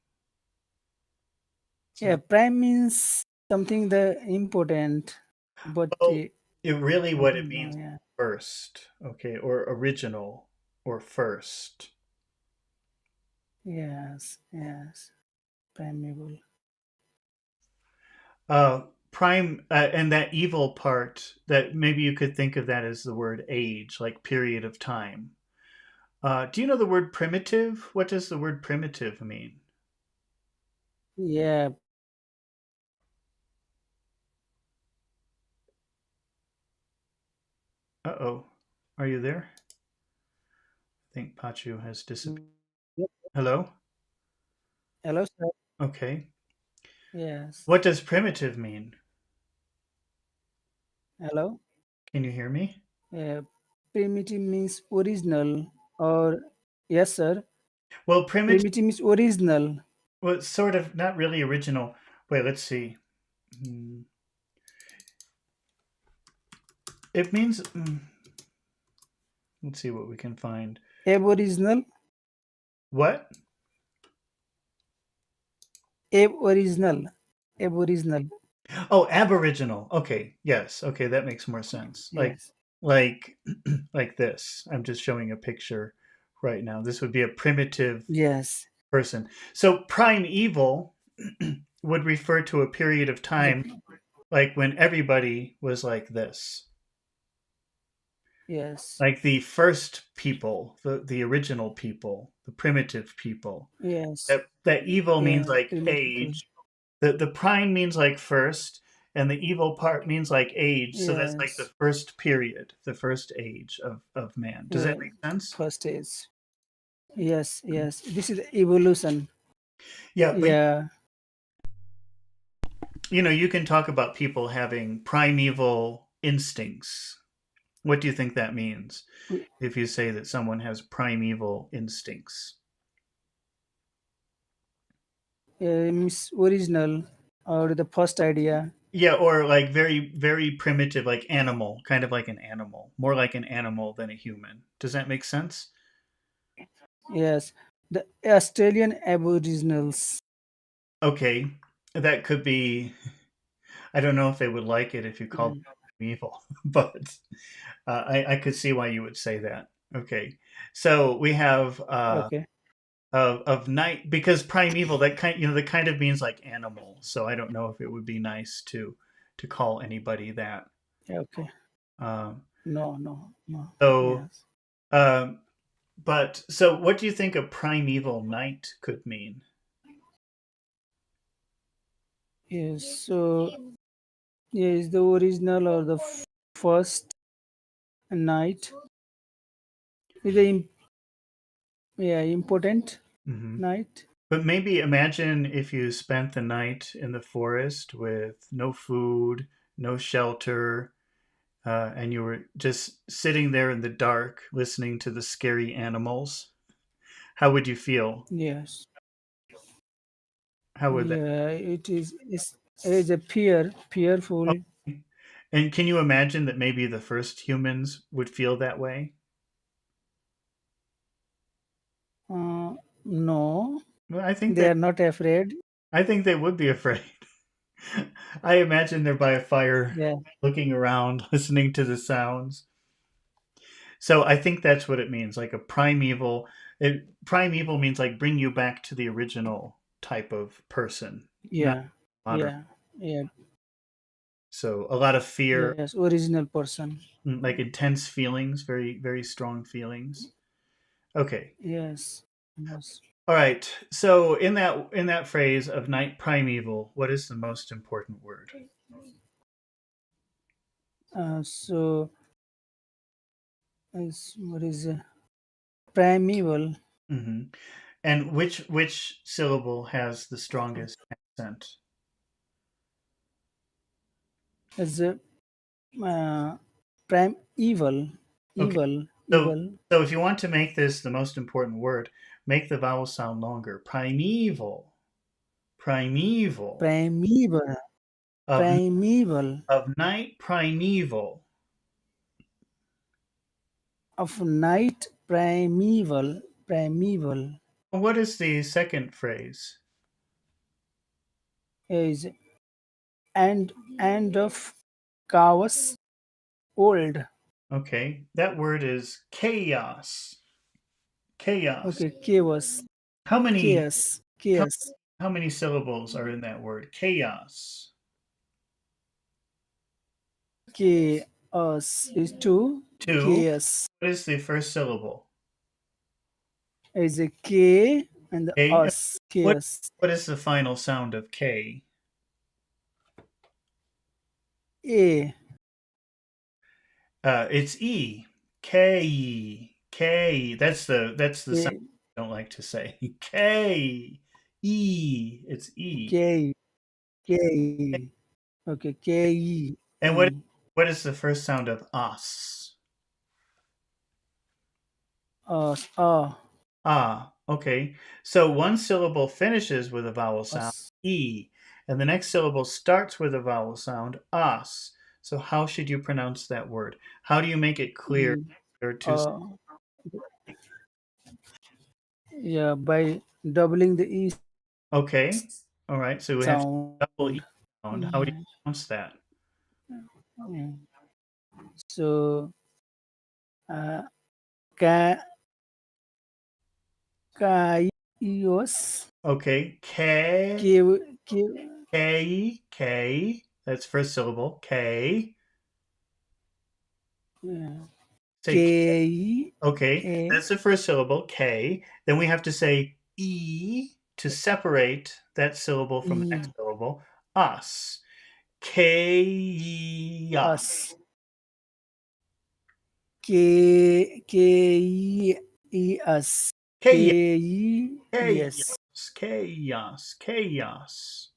Yeah, So, prime means something the important, but well, it really what it no, means yeah, first, okay, or original or first. yes, primeval. Prime and that evil part that maybe you could think of that as the word age, like period of time. Do you know the word primitive? What does the word primitive mean? Yeah, Uh-oh. Are you there? I think Pachu has disappeared. yep. Hello? Hello, sir. Okay. Yes, What does primitive mean? hello. Can you hear me? Yeah, primitive means original, or yes, sir. Well, primitive, Primitive means original. well, it's sort of not really original. Wait, let's see. Hmm. It means, let's see what we can find. Aboriginal, What? aboriginal, aboriginal. Oh, aboriginal. Okay, yes. Okay, that makes more sense. Yes, Like, like this. I'm just showing a picture right now. This would be a primitive yes. person. So primeval would refer to a period of The, time like when everybody was like this. yes, Like the first people, the original people, the primitive people. yes, That evil means yeah. like Primitive. age. The prime means like first, and the evil part means like age. So that's like the Yes, first period, the first age of man. Does that yeah. make sense? First is yes. This is evolution. Yeah, but Yeah, you can talk about people having primeval instincts. What do you think that means if you say that someone has primeval instincts? means original, or the first idea. Yeah, or like very, very primitive, like animal, kind of like an animal, more like an animal than a human. Does that make sense? Yes, the Australian Aboriginals. Okay, that could be. I don't know if they would like it if you called Mm, them evil, but I could see why you would say that. Okay. So we have Okay. of night because primeval that kind that kind of means like animal. So I don't know if it would be nice to call anybody that. Okay. Um, No, no, no. so Yes. um, but so what do you think a primeval knight could mean? Yes. So, yes, the original or the first night is the yeah, important Hmm. night. But maybe imagine if you spent the night in the forest with no food, no shelter, and you were just sitting there in the dark listening to the scary animals. How would you feel? Yes. How would that? Yeah, it is a fearful. And can you imagine that maybe the first humans would feel that way? Uh, no, Well, they are not afraid. I think they would be afraid. I imagine they're by a fire, Yeah. looking around, listening to the sounds. So I think that's what it means, like a primeval. Primeval means like bring you back to the original type of person, not Yeah. modern. Yeah. Yeah. So a lot of fear, Yes. Original person. like intense feelings, very very strong feelings. Okay. Yes. Yes. All right. So in that phrase of night primeval, what is the most important word? So, what is primeval? Hmm. And which syllable has the strongest accent? Is uh, prime evil, Okay. evil, So evil, so if you want to make this the most important word, make the vowel sound longer. Primeval. Primeval. primeval, Of primeval of night primeval. of night, primeval, primeval What is the second phrase? is and of chaos, old. Okay. That word is chaos. Chaos. Okay, chaos, How many chaos, how, chaos, how many syllables are in that word? Chaos. chaos is two. Two. Chaos What is the first syllable? is a K and the K. us, What chaos. what is the final sound of K? A, It's E. K. K. That's the sound A, I don't like to say. K. E. It's E. K, K. Okay, K E And what E. what is the first sound of us? Us, ah, Ah, okay. So one syllable finishes with a vowel sound, us. E, and the next syllable starts with a vowel sound, us. So how should you pronounce that word? How do you make it clear E. there are two? Uh, yeah, by doubling the E Okay. All right. So we have double E sound. sound. How do you Yeah. pronounce that? Yeah. So, uh, ca, caios, Okay. K, K, K, K, K. That's first syllable. K. yeah. Say K. K, Okay. A, That's the first syllable. K. Then we have to say E to separate that syllable from the E, next syllable. Us. K. us. K, K, E, E, us. K, Chaos. E, yes. Chaos. Chaos.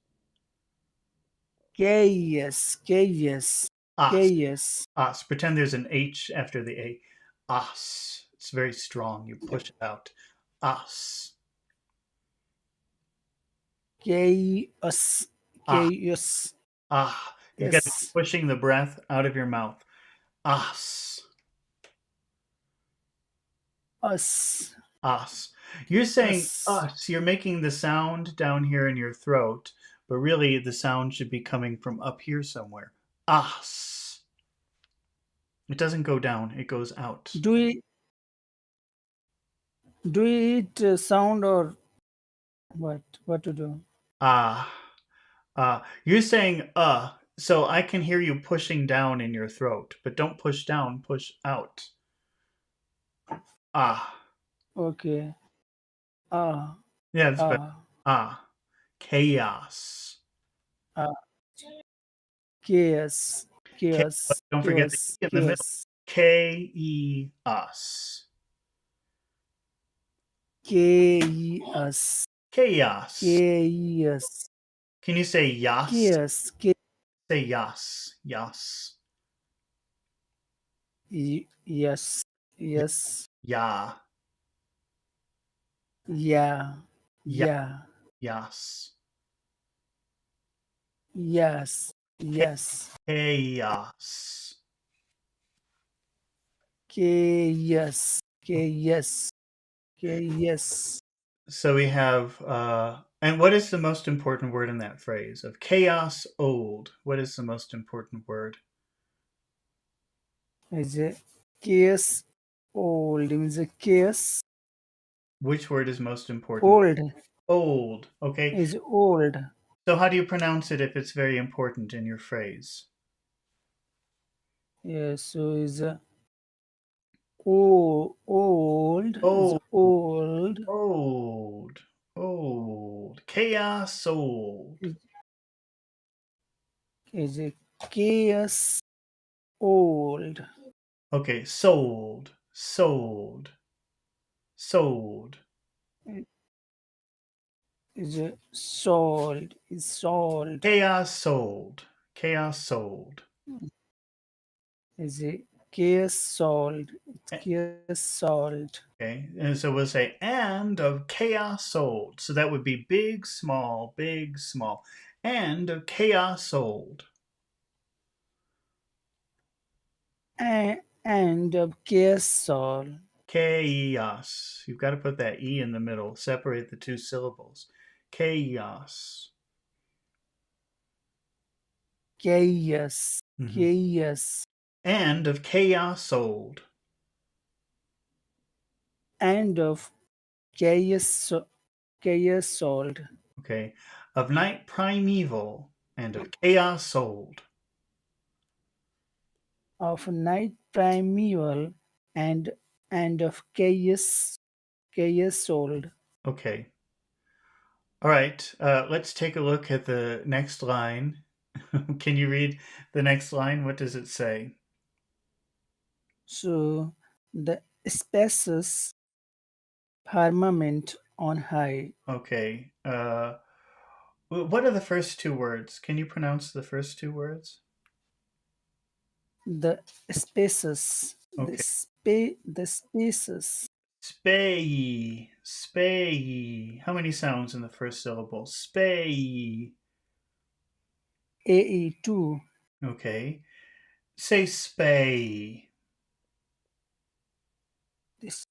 K, yes. K, yes. K, Us. yes. Us. Pretend there's an H after the A. Us. It's very strong. You push it out. Us. K, us. K, Ah. yes. Ah. You got to be Yes. pushing the breath out of your mouth. Us. Us. Us. You're saying Us. us. You're making the sound down here in your throat, but really the sound should be coming from up here somewhere. Us. It doesn't go down, it goes out. Do we? Do it sound or what? What to do? Ah, you're saying so I can hear you pushing down in your throat, but don't push down, push out. Ah, Okay. Ah, yeah, that's better. ah, Ah, chaos. ah. Chaos, But chaos, don't forget the chaos, E in the middle. chaos. Chaos. Chaos, Chaos. chaos, Can you say yas? chaos, Say yas. Yas. yes, yes, Ya. yeah, Ya. yeah, Yas. yes, yes, Chaos. chaos, chaos, chaos. So we have, and what is the most important word in that phrase? Of chaos old. What is the most important word? Is a chaos old? Means a chaos Which word is most important? old Old. Okay. is old. So how do you pronounce it if it's very important in your phrase? Yes, so is old is Old. old Old. Old. Chaos old. is a chaos old Okay. Sold. Sold. Sold. is a sold is sold Chaos sold. Chaos sold. is a chaos sold it's chaos sold Okay, and so we'll say and of chaos sold. So that would be big, small, big, small. And of chaos sold. and of chaos sold Chaos. You've got to put that E in the middle. Separate the two syllables. Chaos. chaos Mhm. chaos And of chaos sold. and of chaos sold Okay. Of night primeval and of chaos sold. of night primeval and of chaos sold. Okay. All right. Let's take a look at the next line. Can you read the next line? What does it say? So the spacious firmament on high, Okay. What are the first two words? Can you pronounce the first two words? the spaces, Okay. the spaces, Spay. Spay. How many sounds in the first syllable? Spay. AE2, Okay. Say spay. this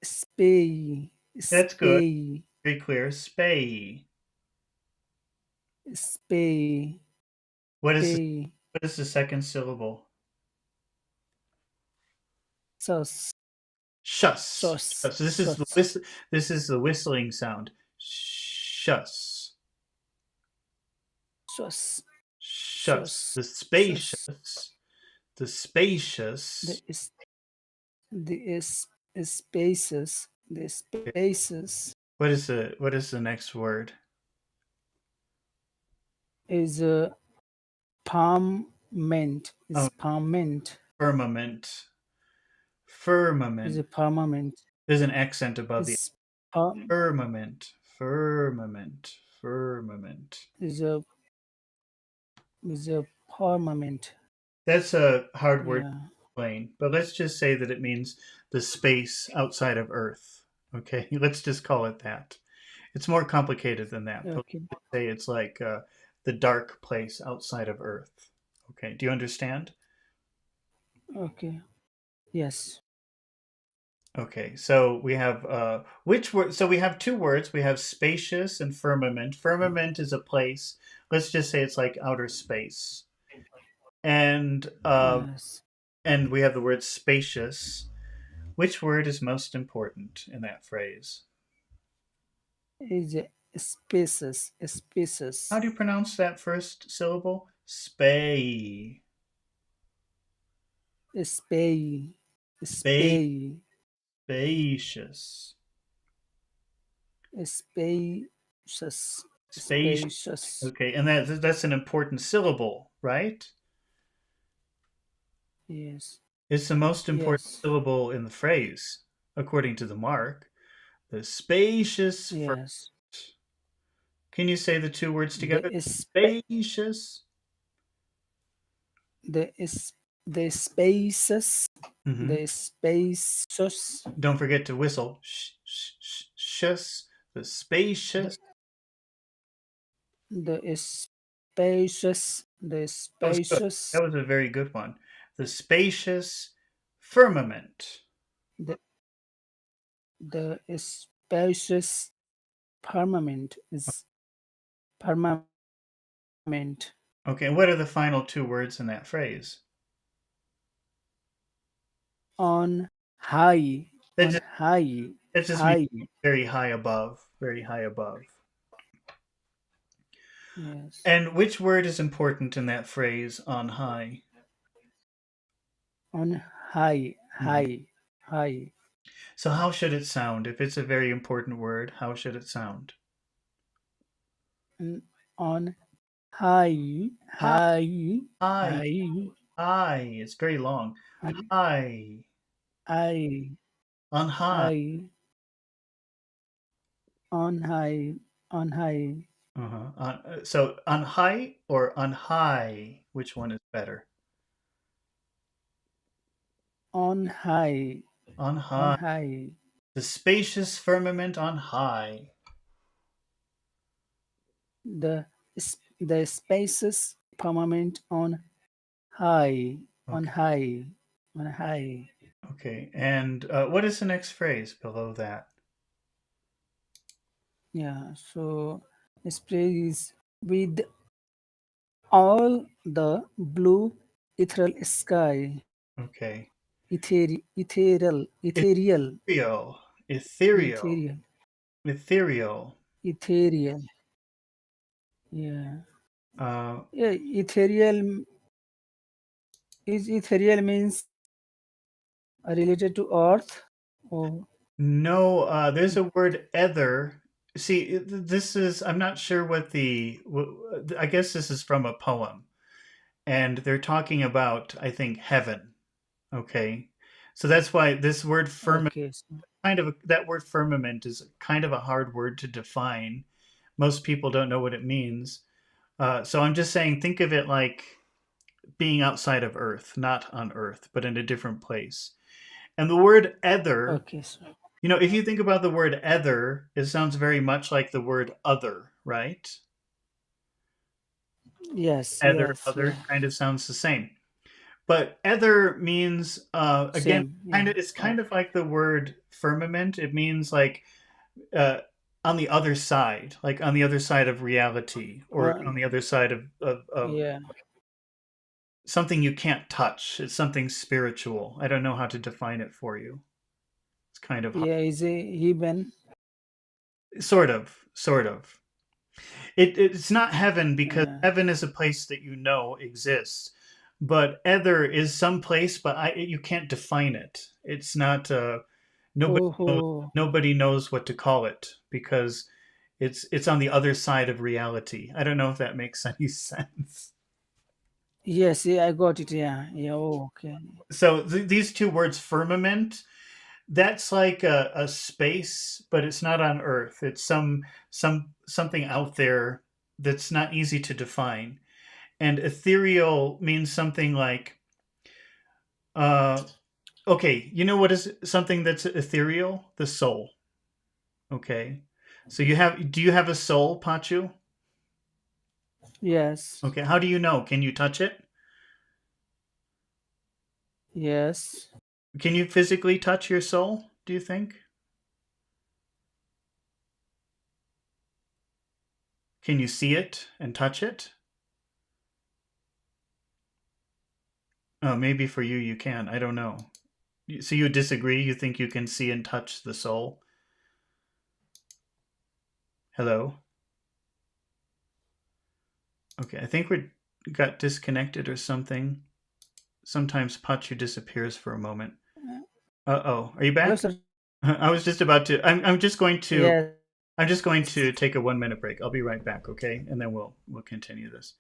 spay, That's good. spay, Very clear. Spay. spay, What is the, pay, what is the second syllable? sus, Shus. sus, Shus. sus, This is the whistling sound. Shus. sus, Shus. sus, The sus. spacious. The spacious. The is the spaces, the spaces What is the next word? is a firmament, Oh, is firmament, firmament. is Firmament. a firmament, There's an accent above the is firm, firmament. Firmament. Firmament. is a is a firmament. That's a hard word to Yeah. explain, but let's just say that it means the space outside of Earth. Okay, let's just call it that. It's more complicated than that, but Okay. let's say it's like the dark place outside of Earth. Okay, do you understand? Okay. Yes. Okay, so we have which word? So we have two words. We have spacious and firmament. Firmament is a place. Let's just say it's like outer space, and Yes. we have the word spacious. Which word is most important in that phrase? Is spaces, How spaces, do you pronounce that first syllable? Spay. spay, Spay. spay, Spacious. spacious, Spacious. spacious. Okay, and that's an important syllable, right? Yes, It's the most important yes, syllable in the phrase, according to the mark. The spacious first. yes. Can you say the two words The together? spa Spacious. the is the spaces, Hmm. the spacious, Don't forget to whistle. Shh. The the spacious. the spacious, the That was good. spacious, That was a very good one. The spacious firmament. the the spacious firmament is firmament Okay, and what are the final two words in that phrase? on high, That on just high, that just means high. very high above, very high above. Yes, And which word is important in that phrase on high? on high, Mhm. high, high, So how should it sound? If it's a very important word, how should it sound? and on high, High, high, high, high, high. It's very long. on High, high, on high. high, on high, on high, Uh-huh. So on high or on high, which one is better? on high, On on high. high. The spacious firmament on high. The spaces firmament high, on Okay. high, on high. Okay. And what is the next phrase below that? Yeah. So spray is with all the blue ethereal sky, Okay. ethereal, Ethereal. Ethereal. ethereal, Ethereal. ethereal. Yeah. Uh, Yeah. Ethereal means related to earth. Oh, no, there's a word ether. See, this is, I'm not sure what I guess this is from a poem. And they're talking about, I think, heaven. Okay. So that's why this word firmament, okay. So, that word firmament is kind of a hard word to define. Most people don't know what it means. So I'm just saying, think of it like being outside of Earth, not on Earth, but in a different place. And the word ether, okay. So, if you think about the word ether, it sounds very much like the word other, right? yes, Ether, yes, other yeah. kind of sounds the same. But ether means again, Same. Yeah. it's kind of like the word firmament. It means like uh, on the other side, like on the other side of reality, or Uh, on the other side of yeah. something you can't touch. It's something spiritual. I don't know how to define it for you. It's kind of hard. Yeah. Is a heaven. Sort of. It's not heaven because Yeah. heaven is a place that you know exists, but ether is some place, but you can't define it. It's not. Nobody Oh, knows, oh. nobody knows what to call it because it's on the other side of reality. I don't know if that makes any sense. Yes. Yeah. I got it. Yeah. Yeah. Oh, okay. So these two words, firmament, that's like a space, but it's not on Earth. It's something out there that's not easy to define. And ethereal means something like uh, okay, you know what is something that's ethereal? The soul. Okay. So do you have a soul, Pachu? Yes. Okay, how do you know? Can you touch it? Yes. Can you physically touch your soul, do you think? Can you see it and touch it? Oh, maybe for you you can. I don't know. So you disagree? You think you can see and touch the soul? Hello? Okay, I think we got disconnected or something. Sometimes Pachu disappears for a moment. Uh-oh. Are you Hello, back? sir. I was just about to I'm just going to Yes. take a 1 minute break. I'll be right back, okay? And then we'll continue this.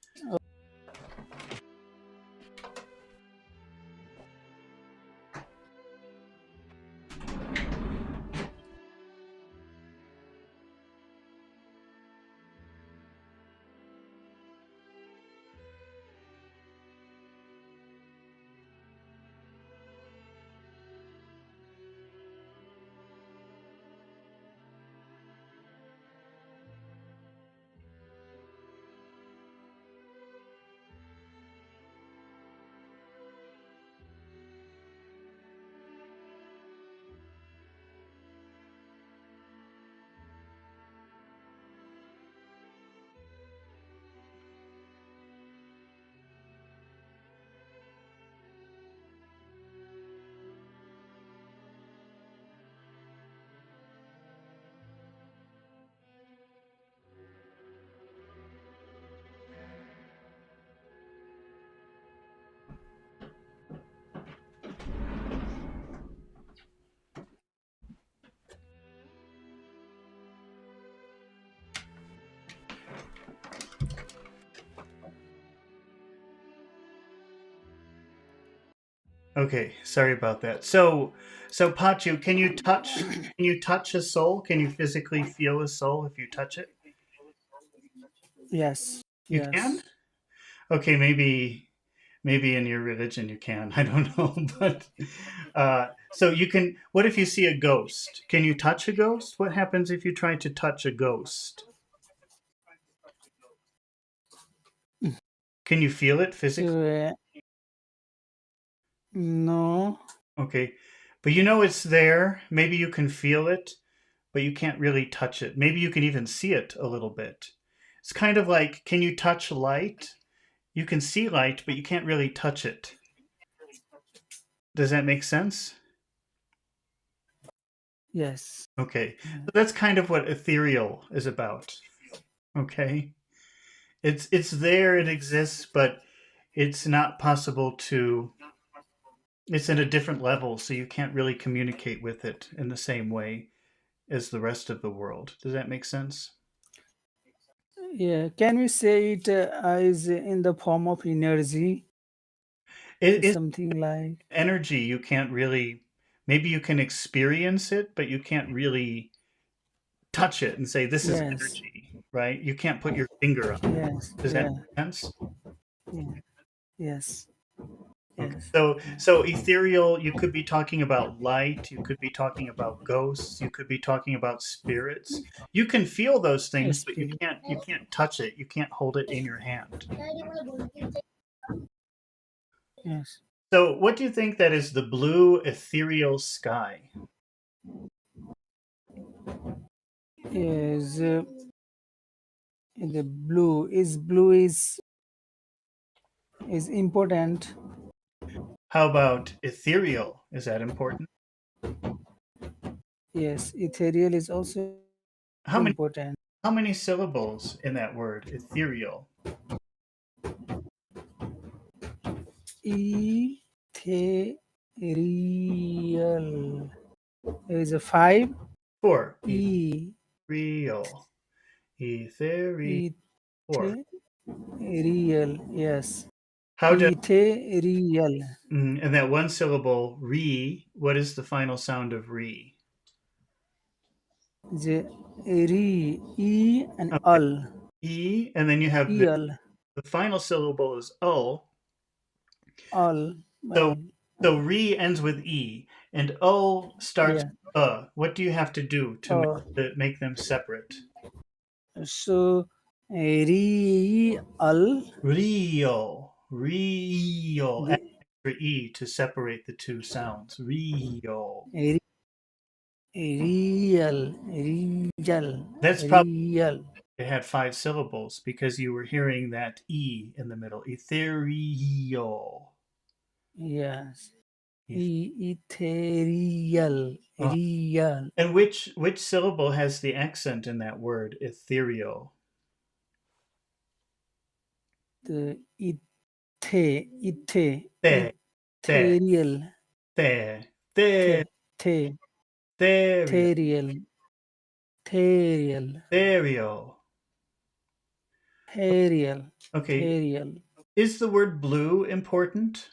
Okay, sorry about that. So Pachu, can you touch a soul? Can you physically feel a soul if you touch it? Yes. You can? Yes. Okay, maybe in your religion you can. I don't know, but so you can. What if you see a ghost? Can you touch a ghost? What happens if you try to touch a ghost? Can you feel it physically? So, no. Okay, but you know it's there. Maybe you can feel it, but you can't really touch it. Maybe you can even see it a little bit. It's kind of like, can you touch light? You can see light, but you can't really touch it. Does that make sense? Yes. Okay, so that's kind of what ethereal is about. Okay, it's there, it exists, but it's not possible to. It's at a different level, so you can't really communicate with it in the same way as the rest of the world. Does that make sense? Yeah. Can we say it is in the form of energy? It's Something like. energy. You can't really. Maybe you can experience it, but you can't really touch it and say this is Yes. energy, right? You can't put your finger on it. Yes. Does that Yeah. make sense? Yeah. Yes. Okay. Yes. So ethereal, you could be talking about light, you could be talking about ghosts, you could be talking about spirits. You can feel those things, but Spirit. you can't touch it. You can't hold it in your hand. Yes. So what do you think that is the blue ethereal sky? Is the blue is important. How about ethereal? Is that important? Yes. Ethereal is also How many important. how many syllables in that word? Ethereal. Ethereal is a five. Four. E Ethereal. Ethereal. Four. ethereal. Yes. How do Ethereal. and that one syllable what is the final sound of re? The re e and Okay. ul. E, and then you have Eal. the final syllable is o. All. So All. re ends with e, and o starts Yeah. with What do you have to do to Oh. make them separate? So real. Real. Add The extra e to separate the two sounds. Real. re- real. That's probably Real. it had five syllables because you were hearing that e in the middle. Ethereal. Yes. Ethereal. Uh, Real. and which syllable has the accent in that word? Ethereal. The There, there, ethereal. there, there, The, the, ethereal, ethereal. Ethereal. ethereal. Ethereal. Okay, Ethereal. is the word blue important?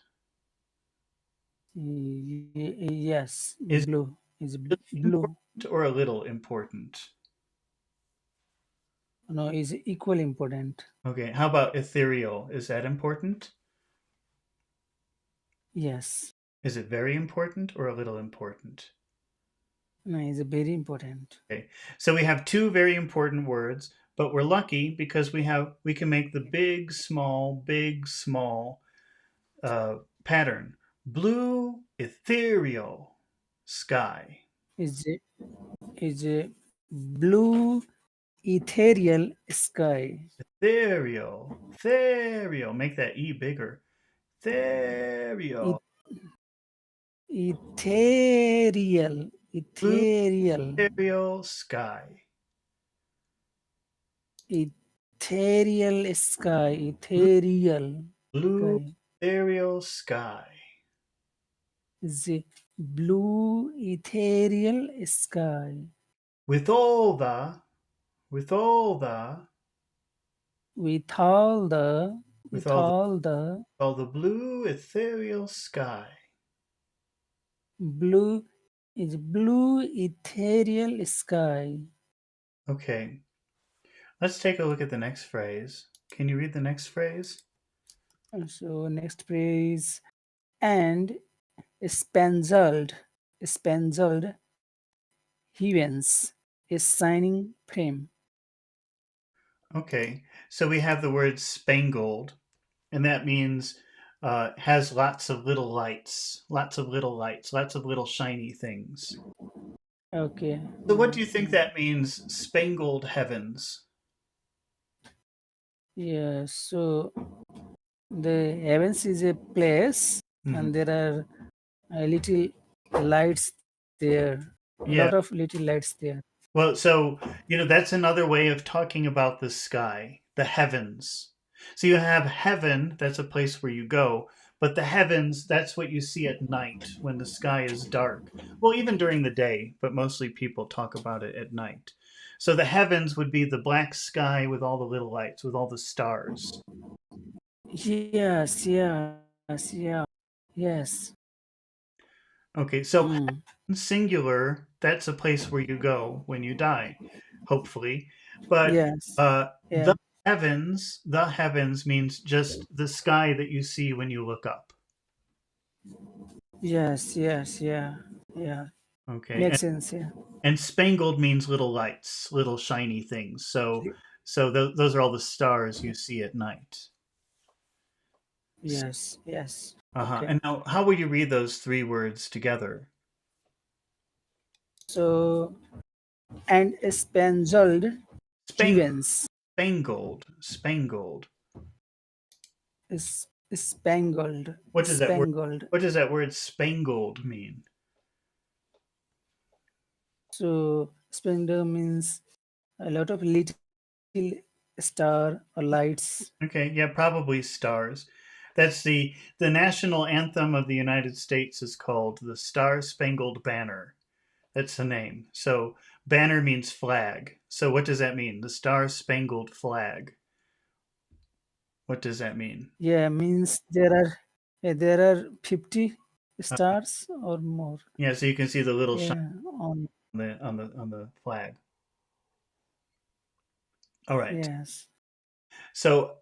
Yes, Is blue is it blue. important or a little important? No, is equal important. Okay, how about ethereal? Is that important? Yes, Is it very important or a little important? no, is very important. Okay, so we have two very important words, but we're lucky because we can make the big, small pattern. Blue, ethereal, sky. Is a blue ethereal sky. Ethereal, ethereal. Make that E bigger. Ethereal. E- Ethereal. Blue, Ethereal. ethereal sky. Ethereal sky. Blue, Ethereal blue, sky. ethereal sky. Is a blue ethereal sky. With all the, with all the, With all the with with all the, all the all the blue, ethereal sky. blue is blue ethereal sky. Okay, let's take a look at the next phrase. Can you read the next phrase? So next phrase, and spangled spangled heavens is shining frame. Okay, so we have the word spangled, and that means has lots of little lights, lots of little lights, lots of little shiny things. Okay. So, what do you think that means, spangled heavens? Yeah, so the heavens is a place Mhm. and there are little lights there, a Yeah. lot of little lights there. Well, so, that's another way of talking about the sky, the heavens. So you have heaven, that's a place where you go, but the heavens, that's what you see at night when the sky is dark. Well, even during the day, but mostly people talk about it at night. So the heavens would be the black sky with all the little lights, with all the stars. Yes, yes, yeah, yes. Okay, so Mm. singular, that's a place where you go when you die, hopefully. But Yes, yeah, the the heavens means just the sky that you see when you look up. yes, yes, yeah, yeah. Okay, Makes sense, yeah. and spangled means little lights, little shiny things. So those are all the stars you see at night. Yes, yes. Uh-huh. Okay. And now, how would you read those three words together? So, and spangled Spang- heavens spangled. is spangled, What does that word? spangled. What does that word spangled mean? So, spangled means a lot of little star or lights. Okay, yeah, probably stars. That's the national anthem of the United States is called the Star Spangled Banner. That's the name. So banner means flag. So what does that mean? The Star Spangled Flag. What does that mean? Yeah, means there are 50 Uh, stars or more. yeah, so you can see the little shine Yeah, on on the flag. All right. yes. So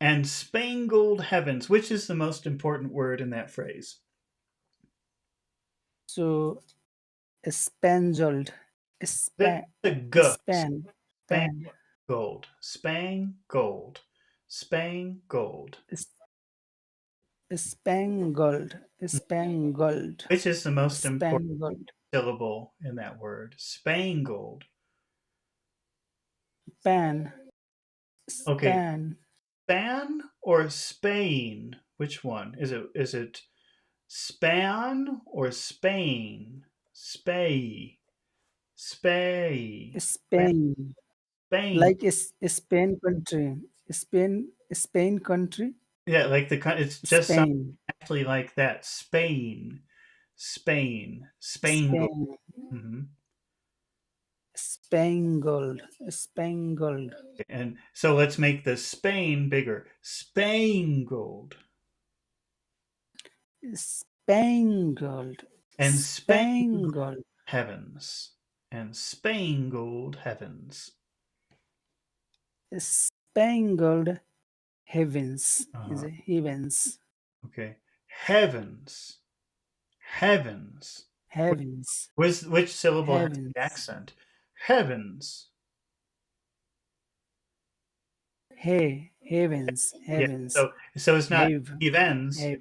and spangled heavens, which is the most important word in that phrase? So spangled, span, The g. span, Spangled. Spangled. Spangled. spangled, spangled, Which is the most important spangled, syllable in that word? Spangled. pan, Okay, span, Span or Spain? Which one? Is it Span or Spain? Spay. Spay. Spain, Spain. like Spain country, Spain country, Yeah, like it's just sounds Spain, actually like that. Spain. Spain. Spangled. Spain, hmm spangled, spangled, And so let's make the Spain bigger. Spangled. spangled, And spangled spangled, heavens. And spangled heavens. spangled heavens, is Uh-huh. it heavens, Okay. Heavens. Heavens. heavens, Which syllable has the heavens, accent? Heavens. hey, heavens, Yeah. heavens, So it's not have, events, have,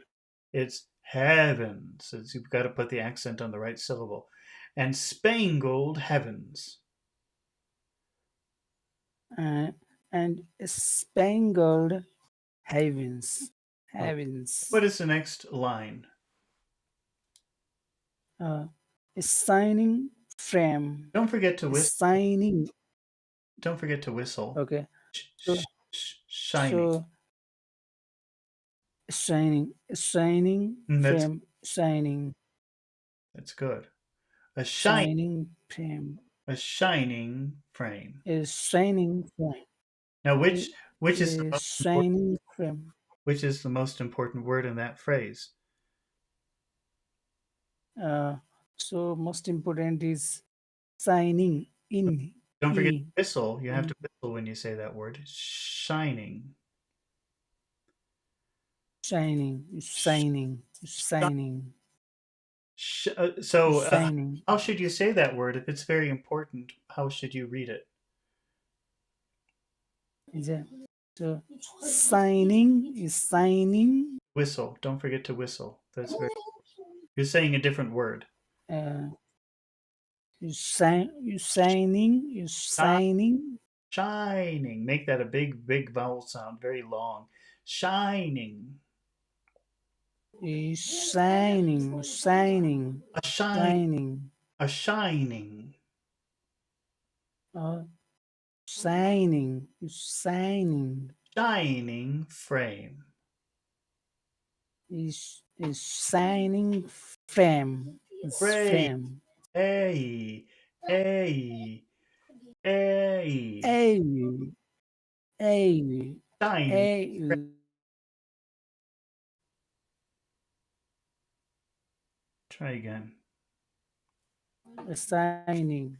it's heavens. So you've got to put the accent on the right syllable. And spangled heavens. uh, and spangled heavens, Okay. heavens. What is the next line? uh, a signing frame, Don't forget to a whistle. signing. Don't forget to whistle. Okay, so Shining. so shining That's frame, shining, that's good. A shine shining frame, a shining frame. a shining frame, Now a, which is the a most important shining frame. which is the most important word in that phrase? Uh, so most important is signing in, Don't forget to e whistle. You have in to whistle when you say that word. Shining. shining, Sh- shining, shining, so, shining. how should you say that word? If it's very important, how should you read it? Is it? So signing is signing. Whistle. Don't forget to whistle. That's very. You're saying a different word. Uh, you signing, you Shi- signing, Shining. Make that a big vowel sound, very long. Shining. you shining, shining, A shine. shining, A shining. uh, shining, you shining Shining frame. is shining frame, is Frame. frame. A. A. A. A, a, Shining. a, Try again. shining,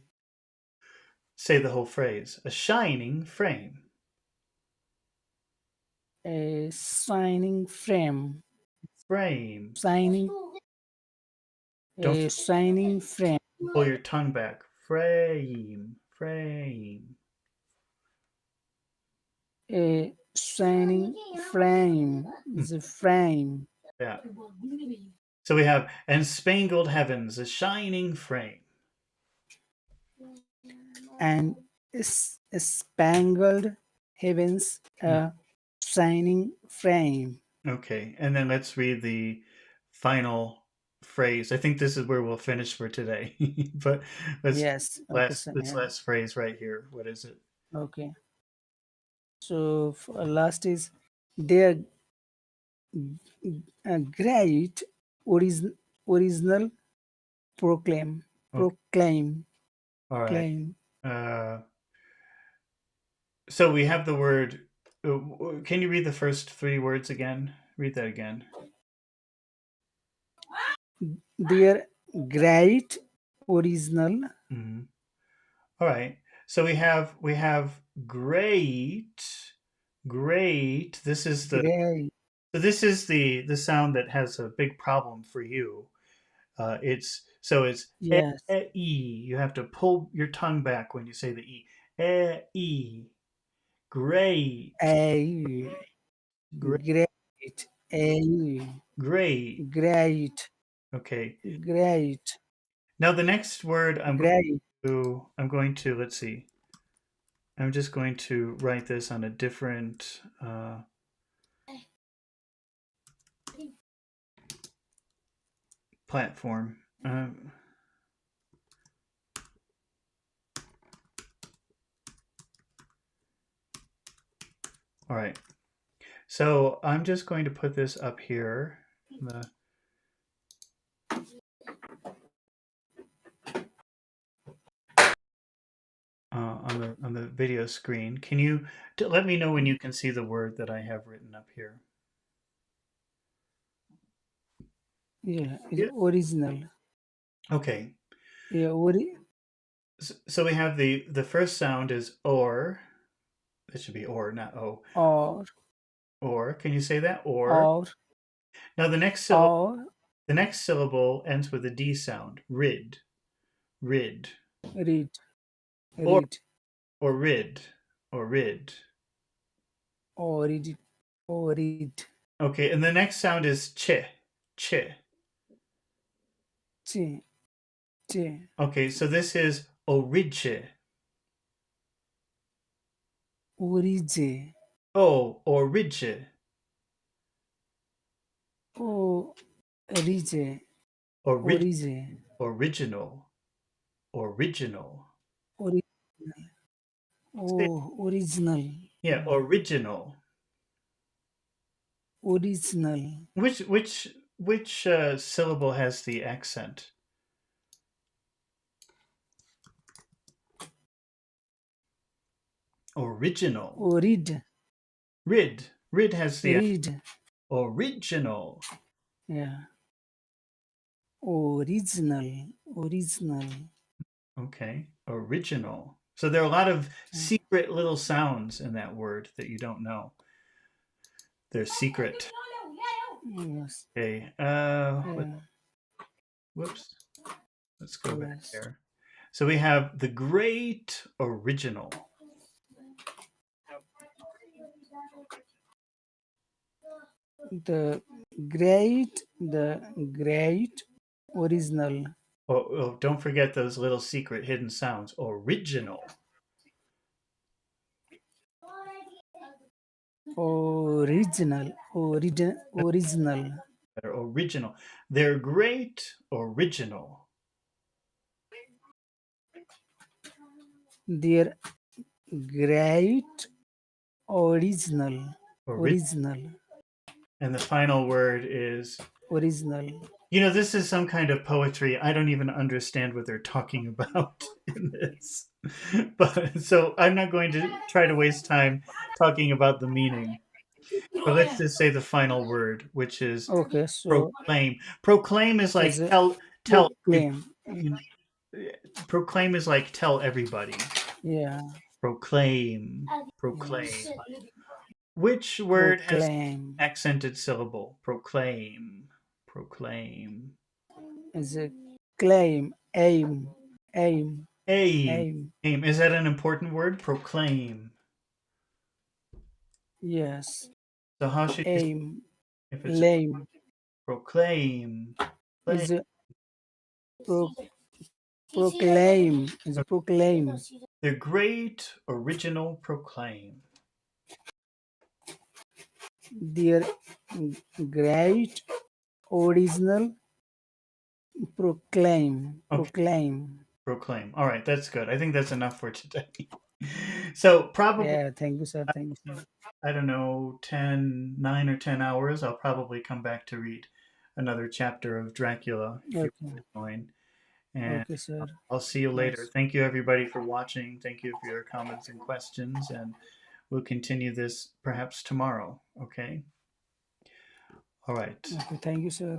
Say the whole phrase. A shining frame. a shining frame, Frame. shining, Don't a shining frame. pull your tongue back. Frame. Frame. A shining frame Hmm, is a frame, yeah. So we have and spangled heavens, a shining frame. and spangled heavens, Hmm, a shining frame. okay, and then let's read the final phrase. I think this is where we'll finish for today. But let's Yes, okay, last so, this yeah, last phrase right here. What is it? okay. So for last is their great original proclaim, Okay. proclaim, All right. claim. Uh, so we have the word. Can you read the first three words again? Read that again. Their great original, Mhm. All right. So we have great, great. great, This is the sound that has a big problem for you. It's yes, e. You have to pull your tongue back when you say the e. E. Great, a great, great, a great. great, Okay. great, Now the next word great. I'm going to let's see. I'm just going to write this on a different. platform. All right. So I'm just going to put this up here. The on the video screen. Can you let me know when you can see the word that I have written up here? Yeah, it's Yeah. original. Okay. Yeah, So we have the first sound is or. It should be or, not o. or Or. Can you say that? Or. or Now or the next syllable ends with a D sound. Rid. Rid. read, Or read, or rid. Or rid. or read it, or read. Okay, and the next sound is che. Che. Che, che, Okay, so this is orige. orige, Oh, orige. orige, Orig orige, original. Original. ori, Say- original, Yeah, original. original, Which syllable has the accent? Original. read, Rid. Rid has the read. original. Yeah, original, original. Okay, original. So there are a lot of Yeah. secret little sounds in that word that you don't know. They're secret. Yes, Okay. yeah, Whoops. Let's go back yes. there. So we have the great original. The great original, Oh, don't forget those little secret hidden sounds. Original. original. They're original. They're great original. Their great original, Ori- original, and the final word is, original. this is some kind of poetry. I don't even understand what they're talking about in this. But so I'm not going to try to waste time talking about the meaning. But let's just say the final word, which is Okay, so proclaim. Proclaim is like is a tell proclaim. you proclaim is like tell everybody. Yeah, Proclaim. yes. Proclaim. Which word has Proclaim accented syllable? Proclaim. Proclaim. is a claim, aim, Aim. aim. Aim. Is that an important word? Proclaim. Yes, So how should you say aim, if it's lame proclaim? Proclaim. is a pro, proclaim, is a proclaim. The great original proclaim. Their great original proclaim, Okay, proclaim. proclaim. All right, that's good. I think that's enough for today. So probably, Yeah, thank you, sir. Thank you, sir. I don't know, 9 or 10 hours, I'll probably come back to read another chapter of Dracula if you Okay, want to join. And okay, sir. I'll see you later. Yes. Thank you, everybody, for watching. Thank you for your comments and questions. And we'll continue this perhaps tomorrow. Okay. All right. Okay, thank you, sir.